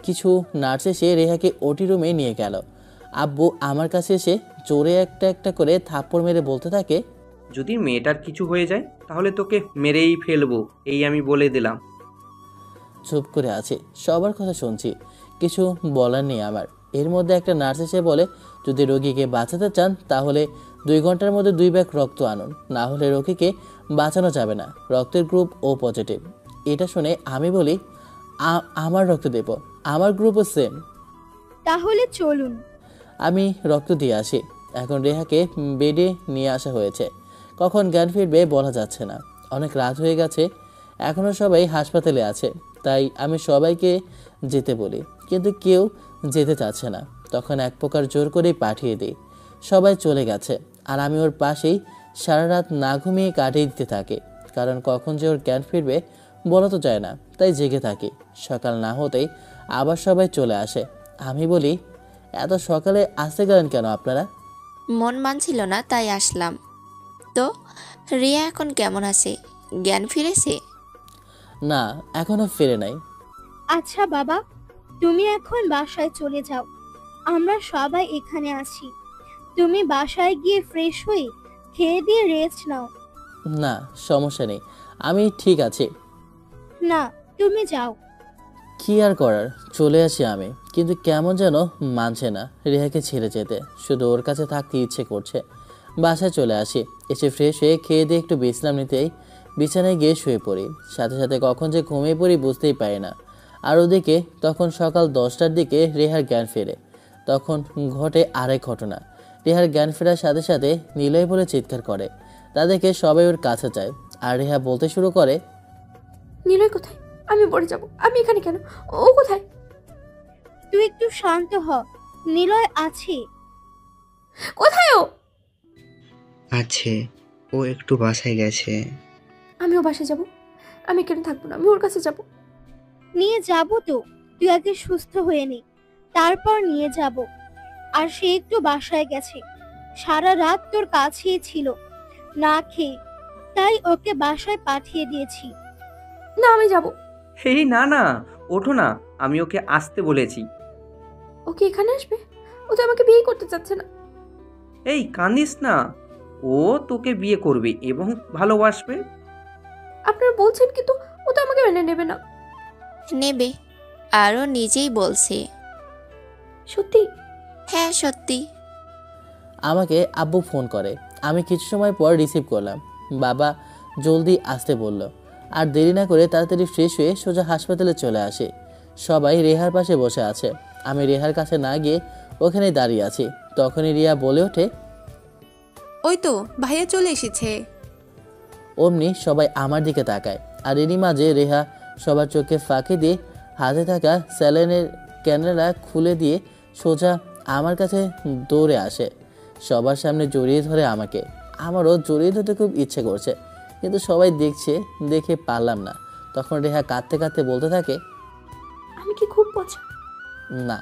কিছু নার্স এসে রেহাকে ওটি রুমে নিয়ে গেল। আব্বু আমার কাছে এসে জোরে একটা একটা করে থাপ্পড় মেরে বলতে থাকে, যদি মেয়েটার কিছু হয়ে যায় তাহলে তোকে মেরেই ফেলবো, এই আমি বলে দিলাম। চুপ করে আছে, সবার কথা শুনছি, কিছু বলার নেই আমার। এর মধ্যে একটা নার্স এসে বলে, যদি রোগীকে বাঁচাতে চান তাহলে 2 ঘন্টার মধ্যে 2 ব্যাগ রক্ত আনুন, না হলে রোগীকে বাঁচানো যাবে না, রক্তের গ্রুপ ও পজিটিভ। এটা শুনে আমি বলি, আমার রক্ত দেব, আমার গ্রুপও সেম। তাহলে চলুন। আমি রক্ত দিয়ে আসি। এখন রেহাকে বেডে নিয়ে আসা হয়েছে, কখন জ্ঞান ফিরবে বলা যাচ্ছে না। অনেক রাত হয়ে গেছে, এখনও সবাই হাসপাতালে আছে। তাই আমি সবাইকে যেতে বলি, কিন্তু কেউ যেতে চাচ্ছে না। তখন এক প্রকার জোর করেই পাঠিয়ে দিই। সবাই চলে গেছে আর আমি ওর পাশেই সারা রাত না ঘুমিয়ে কাটিয়ে দিতে থাকি। কারণ কখন যে ওর জ্ঞান ফিরবে বলা তো যায় না, তাই জেগে থাকি। সকাল না হতেই আবার সবাই চলে আসে। আমি বলি, এত সকালে আসতে গেলেন কেন আপনারা? মন মানছিল না তাই আসলাম। তো রিয়া এখন কেমন আছে? জ্ঞান ফিরেছে? না, এখনো ফিরে নাই। আচ্ছা বাবা, তুমি এখন বাসায় চলে যাও। আমরা সবাই এখানে আছি। তুমি বাসায় গিয়ে ফ্রেশ হয়ে খেয়ে দিয়ে রেস্ট নাও। না, সমস্যা নেই, আমি ঠিক আছি। না, তুমি যাও। কি আর করার, চলে আসি আমি। কিন্তু কেমন যেন মানছে না রেহাকে ছেড়ে যেতে, শুধু ওর কাছে থাকতে ইচ্ছে করছে। বাসায় চলে আসি, এসে ফ্রেশ হয়ে খেয়ে দিয়ে একটু বিশ্রাম নিতেই বিছানায় গিয়ে শুয়ে পড়ি। সাথে সাথে কখন যে ঘুমিয়ে পড়ি বুঝতেই পারি না। আর ওদিকে তখন সকাল 10টার দিকে রেহার জ্ঞান ফেরে। তখন ঘটে আরেক ঘটনা। রেহার জ্ঞান ফেরার সাথে সাথে নিলয় বলে চিৎকার করে। তাদেরকে সবাই ওর কাছে যায় আর রেহা বলতে শুরু করে, নিলয় কোথায়? আমি পড়ে যাব। আমি এখানে কেন? ও কোথায়? তুই একটু শান্ত হ। নিলয় আছে। কোথায় ও? আছে, ও একটু বাসায় গেছে। আমিও বাসায় যাব। আমি এখানে থাকবো না, আমি ওর কাছে যাব। নিয়ে যাব তো, তুই আগে সুস্থ হয়ে নে, তারপর নিয়ে যাব। আর সে একটু বাসায় গেছে, সারা রাত তোর কাছেই ছিল না খেয়ে, তাই ওকে বাসায় পাঠিয়ে দিয়েছি। না, আমি যাব। এই না না, ওঠো না, আমি ওকে আসতে বলেছি। ওকে এখানে আসবে? ও তো আমাকে বিয়ে করতে চাচ্ছে না। এই কাঁদিস না, ও তোকে বিয়ে করবে এবং ভালোবাসবে। আপনারা বলছেন, কিন্তু ও তো আমাকে মেনে নেবে না। নেবে, আরও নিজেই বলছে। সত্যি? হ্যাঁ সত্যি। আমাকে আব্বু ফোন করে। আমি কিছু সময় পর রিসিভ করলাম। বাবা জলদি আসতে বলল। আর দেরি না করে তাড়াতাড়ি ফ্রেশ হয়ে সোজা হাসপাতালে চলে আসে। সবাই রেহার পাশে বসে আছে। আমি রেহার কাছে না গিয়ে ওখানে দাঁড়িয়ে আছি। তখনই রিয়া বলে ওঠে, ওই তো ভাইয়া চলে এসেছে। অমনি সবাই আমার দিকে তাকায়। আর এরই মাঝে রেহা সবার চোখে ফাঁকি দিয়ে হাতে থাকা স্যালাইনের ক্যানেলা খুলে দিয়ে সোজা আমার কাছে দৌড়ে আসে। সবার সামনে জড়িয়ে ধরে আমাকে। আমারও জড়িয়ে ধরতে খুব ইচ্ছে করছে, কিন্তু সবাই দেখছে দেখে পারলাম না। তখন রেহা কাঁদতে কাঁদতে বলতে থাকে, আমি কি খুব পছন্দ? না।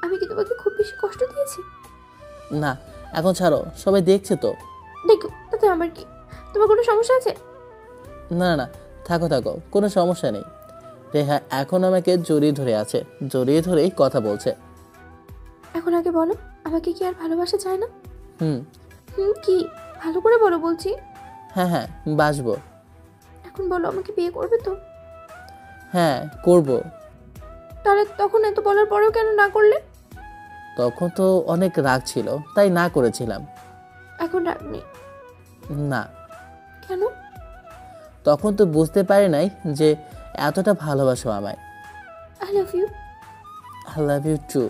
আমি কি তোমাকে খুব বেশি কষ্ট দিয়েছি? না, এখন ছাড়ো, সবাই দেখছে তো। দেখো, তাতে আমার কি? তোমার কোনো সমস্যা আছে? না না না, থাকো থাকো, কোনো সমস্যা নেই। রেহা এখন আমাকে জড়িয়ে ধরে আছে, জড়িয়ে ধরেই কথা বলছে। এখন আগে বলো, আমাকে কি আর ভালোবাসা চায় না? হুম। কি? ভালো করে বলো বলছি। হ্যাঁ হ্যাঁ, বাসবো। এখন বলো, আমাকে বিয়ে করবে তো? হ্যাঁ, করব। তাহলে তখন এত বলার পরেও কেন না করলে? তখন তো অনেক রাগ ছিল, তাই না করেছিলাম। এখন রাগ নেই? না। কেন? তখন তো বুঝতে পারি নাই যে এতটা ভালোবাসো আমায়। I love you. I love you too.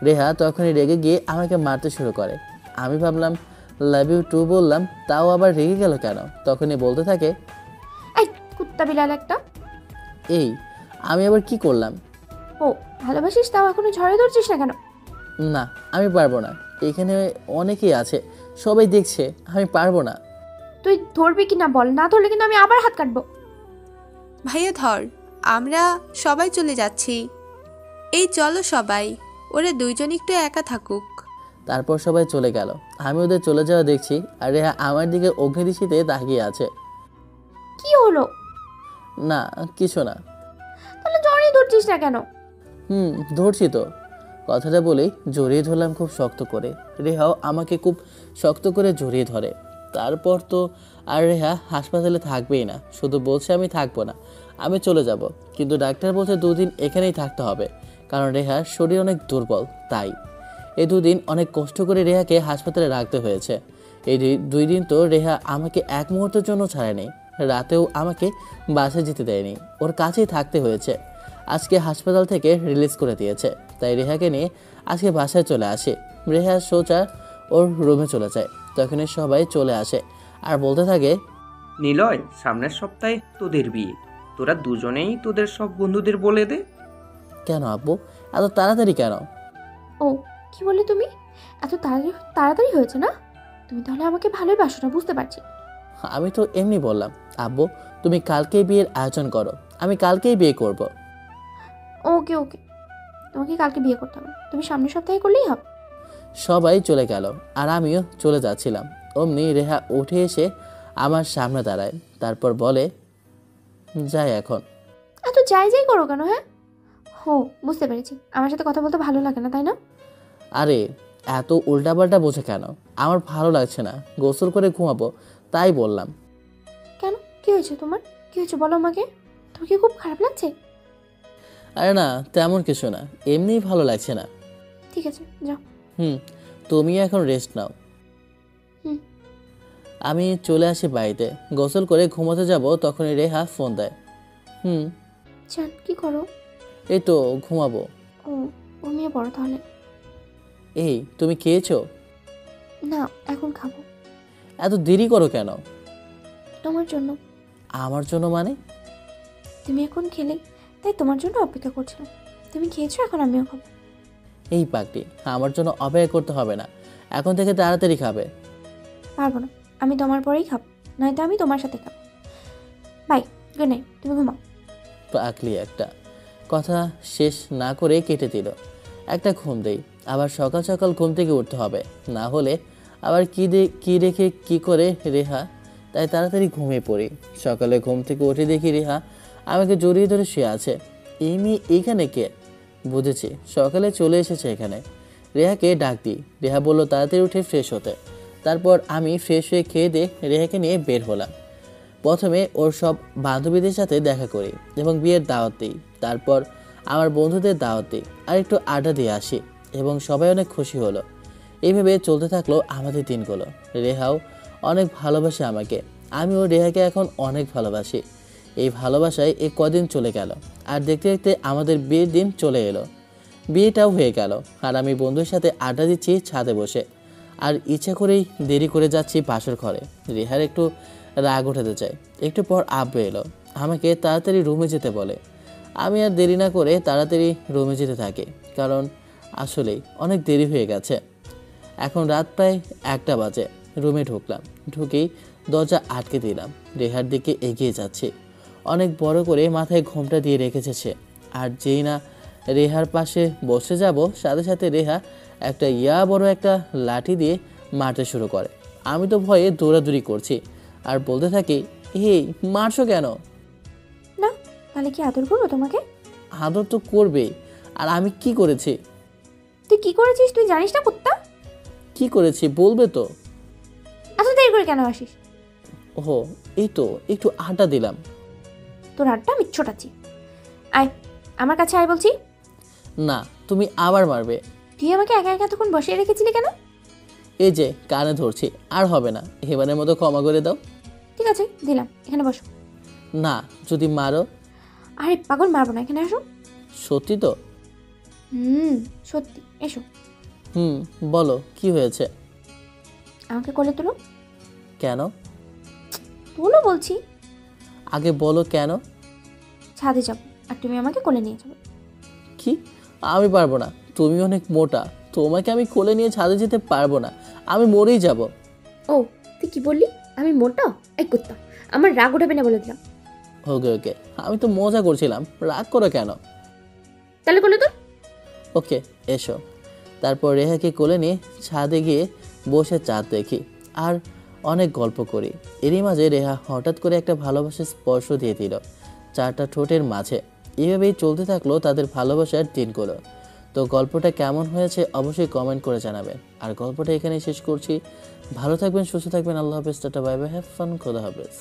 Reha তখনই রেগে গিয়ে আমাকে মারতে শুরু করে। আমি ভাবলাম লাভ ইউ টু বললাম, তাও আবার রেগে গেল কেন। তখনই বলতে থাকে, এই কুত্তা বিড়াল একটা। এই আমি আবার কি করলাম? ও, ভালোবাসিস তাও এখনো ঝড়ে ধরছিস না কেন? না, আমি পারবো না। এখানে অনেকেই আছে, সবাই দেখছে, আমি পারবো না। তুই ধরবি কি না বল, না ধরলে কিন্তু আমি আবার হাত কাটবো। ভাইয়া ধর, আমরা সবাই চলে যাচ্ছি। এই চলো সবাই, ওরা দুইজন একটু একা থাকুক। তারপর সবাই চলে গেল। আমি ওদের চলে যাওয়া দেখছি, আর রেহা আমার দিকে অগ্নিদৃষ্টিতে তাকিয়ে আছে। কি হলো? না, কিছু না। তাহলে জড়িয়ে ধরছিস না কেন? ধরছি তো। কথাটা বলেই জড়িয়ে ধরলাম খুব শক্ত করে। রেহাও আমাকে খুব শক্ত করে জড়িয়ে ধরে। তারপর তো আর রেহা হাসপাতালে থাকবেই না, শুধু বলছে আমি থাকবো না, আমি চলে যাব। কিন্তু ডাক্তার বলছে 2 দিন এখানেই থাকতে হবে, কারণ রেহার শরীর অনেক দুর্বল। তাই এই 2 দিন অনেক কষ্ট করে রেহাকে হাসপাতালে রাখতে হয়েছে। এই 2 দিন তো রেহা আমাকে এক মুহূর্তের জন্য ছাড়েনি, রাতেও আমাকে বাসায় যেতে দেয়নি, ওর কাছেই থাকতে হয়েছে। আজকে হাসপাতাল থেকে রিলিজ করে দিয়েছে, তাই রেহাকে নিয়ে আজকে বাসায় চলে আসে। রেহা সোজা ওর রুমে চলে যায়। তখনই সবাই চলে আসে আর বলতে থাকে, নিলয়, সামনের সপ্তাহে তোদের বিয়ে, তোরা দুজনেই তোদের সব বন্ধুদের বলে দে। কেন আব্বু, এত তাড়াতাড়ি কেন? ও, কি বললে তুমি? এত তাড়াতাড়ি হয়েছে না? তুমি তাহলে আমাকে ভালোই বাসো না, বুঝতে পারছি। আমি তো এমনি বললাম। আব্বু, তুমি কালকেই বিয়ের আয়োজন করো, আমি কালকেই বিয়ে করব। ওকে ওকে, তোমাকে কালকে বিয়ে করতে হবে, তুমি সামনের সপ্তাহে করলেই হবে। সবাই চলে গেল আর আমিও চলে যাচ্ছিলাম। অমনি রেহা উঠে এসে আমার সামনে দাঁড়ায়, তারপর বলে, যাই এখন। এত যাই যাই করো কেন? হ্যাঁ, হো, বুঝতে পেরেছি, আমার সাথে কথা বলতে ভালো লাগে না, তাই না? আরে এত উল্টাপাল্টা বোঝে কেন? আমার ভালো লাগছে না, গোসল করে ঘুমাবো, তাই বললাম। কেন, কি হয়েছে তোমার? কি হয়েছে বলো আমাকে। তোমার কি খুব খারাপ লাগছে? আরে না, তেমন কিছু না, এমনিই ভালো লাগছে না। ঠিক আছে, যাও। তুমি এখন রেস্ট নাও। আমি চলে আসি বাড়িতে। গোসল করে ঘুমাতে যাব, তখনই রেহা ফোন দেয়। চান, কি করো? এই তো ঘুমাবো। ও, ঘুমিয়ে পড়ো তাহলে। এই তুমি খেয়েছো? না, এখন খাবো। এত দেরি করো কেন? তোমার জন্য। আমার জন্য মানে? তুমি এখন খেলে, তাই তোমার জন্য অপেক্ষা করছিলাম। তুমি খেয়েছো, এখন আমিও খাবো। এই পাগলি, আমার জন্য অপেক্ষা করতে হবে না, এখন থেকে তাড়াতাড়ি খাবে। পারবো না, আমি তোমার পরেই খাবো, নয়তো আমি তোমার সাথে খাবো। বাই, গুড নাইট, তুমি ঘুমাও। পাগলি একটা। কথা শেষ না করে কেটে দিল। একটা ঘুম দেই, আবার সকাল সকাল ঘুম থেকে উঠতে হবে, না হলে আবার কি রেখে কি করে রেহা, তাই তাড়াতাড়ি ঘুমিয়ে পড়ি। সকালে ঘুম থেকে উঠে দেখি রেহা আমাকে জড়িয়ে ধরে শুয়ে আছে। এই মেয়ে এখানে কে? বুঝেছি, সকালে চলে এসেছে এখানে। রেহাকে ডাক দিই। রেহা বলল তাড়াতাড়ি উঠে ফ্রেশ হতে। তারপর আমি ফ্রেশ হয়ে খেয়ে দিয়ে রেহাকে নিয়ে বের হলাম। প্রথমে ওর সব বান্ধবীদের সাথে দেখা করি এবং বিয়ের দাওয়াত দিই। তারপর আমার বন্ধুদের দাওয়াত দিই আর একটু আড্ডা দিয়ে আসি এবং সবাই অনেক খুশি হলো। এইভাবে চলতে থাকলো আমাদের দিনগুলো। রেহাও অনেক ভালোবাসে আমাকে, আমিও রেহাকে এখন অনেক ভালোবাসি। এই ভালোবাসায় এই কদিন চলে গেল, আর দেখতে দেখতে আমাদের বিয়ের দিন চলে এলো। বিয়েটাও হয়ে গেল, আর আমি বন্ধুর সাথে আড্ডা দিচ্ছি ছাদে বসে, আর ইচ্ছা করেই দেরি করে যাচ্ছি বাসর ঘরে। রেহার একটু রাগ উঠাতে চাই। একটু পর আব্বু এলো, আমাকে তাড়াতাড়ি রুমে যেতে বলে। আমি আর দেরি না করে তাড়াতাড়ি রুমে যেতে থাকি, কারণ আসলেই অনেক দেরি হয়ে গেছে। এখন রাত প্রায় 1টা বাজে। রুমে ঢুকলাম, ঢুকেই দরজা আটকে দিলাম। রেহার দিকে এগিয়ে যাচ্ছি। অনেক বড় করে মাথায় ঘোমটা দিয়ে রেখেছে সে, আর যেই না রেহার পাশে বসে যাব, সাথে সাথে রেহা একটা বড় একটা লাঠি দিয়ে মারতে শুরু করে। আমি তো ভয়ে দৌড়াদৌড়ি করছি আর বলতে থাকি, এই মারছো কেন? না, তাহলে কি আদর করবো তোমাকে? আদর তো করবেই। আর আমি কি করেছি? তুই কি করেছিস তুই জানিস না কুত্তা? কি করেছি বলবে তো? এত দেরি করে কেন আসিস? ওহো, এই তো একটু আটা দিলাম। তোর হাতটা আমি ছোটাচ্ছি। আয় আমার কাছে আয় বলছি। না, তুমি আবার মারবে। তুই আমাকে একা একা তখন বসিয়ে রেখেছিলি কেন? এই যে কানে ধরছি, আর হবে না, এবারের মতো ক্ষমা করে দাও। ঠিক আছে দিলাম, এখানে বসো। না, যদি মারো? আরে পাগল, মারবো না, এখানে আসো। সত্যি তো? সত্যি, এসো। বলো কি হয়েছে? আমাকে কোলে তোলো। কেন? তোলো বলছি। আগে বলো কেন? ছাদে যাবো আর তুমি আমাকে কোলে নিয়ে যাবে। কি? আমি পারবো না, তুমি অনেক মোটা, তোমাকে আমি কোলে নিয়ে ছাদে যেতে পারবো না, আমি মরেই যাব। ও তুই কি বললি? আমি মোটা? এই কুত্তা, আমার রাগ উঠাবে না বলে দিলাম। ওকে ওকে, আমি তো মজা করছিলাম, রাগ করো কেন? তাহলে কোলে তোল। ওকে এসো। তারপর রেহাকে কোলে নিয়ে ছাদে গিয়ে বসে চাঁদ দেখি আর অনেক গল্প করি। এরই মাঝে রেহা হঠাৎ করে একটা ভালোবাসার স্পর্শ দিয়ে দিল চারটা ঠোঁটের মাঝে। এভাবেই চলতে থাকলো তাদের ভালোবাসার দিনগুলো। তো গল্পটা কেমন হয়েছে অবশ্যই কমেন্ট করে জানাবেন। আর গল্পটা এখানেই শেষ করছি। ভালো থাকবেন, সুস্থ থাকবেন, আল্লাহ হাফেজ, tata, bye bye, have fun, খোদা হাফেজ।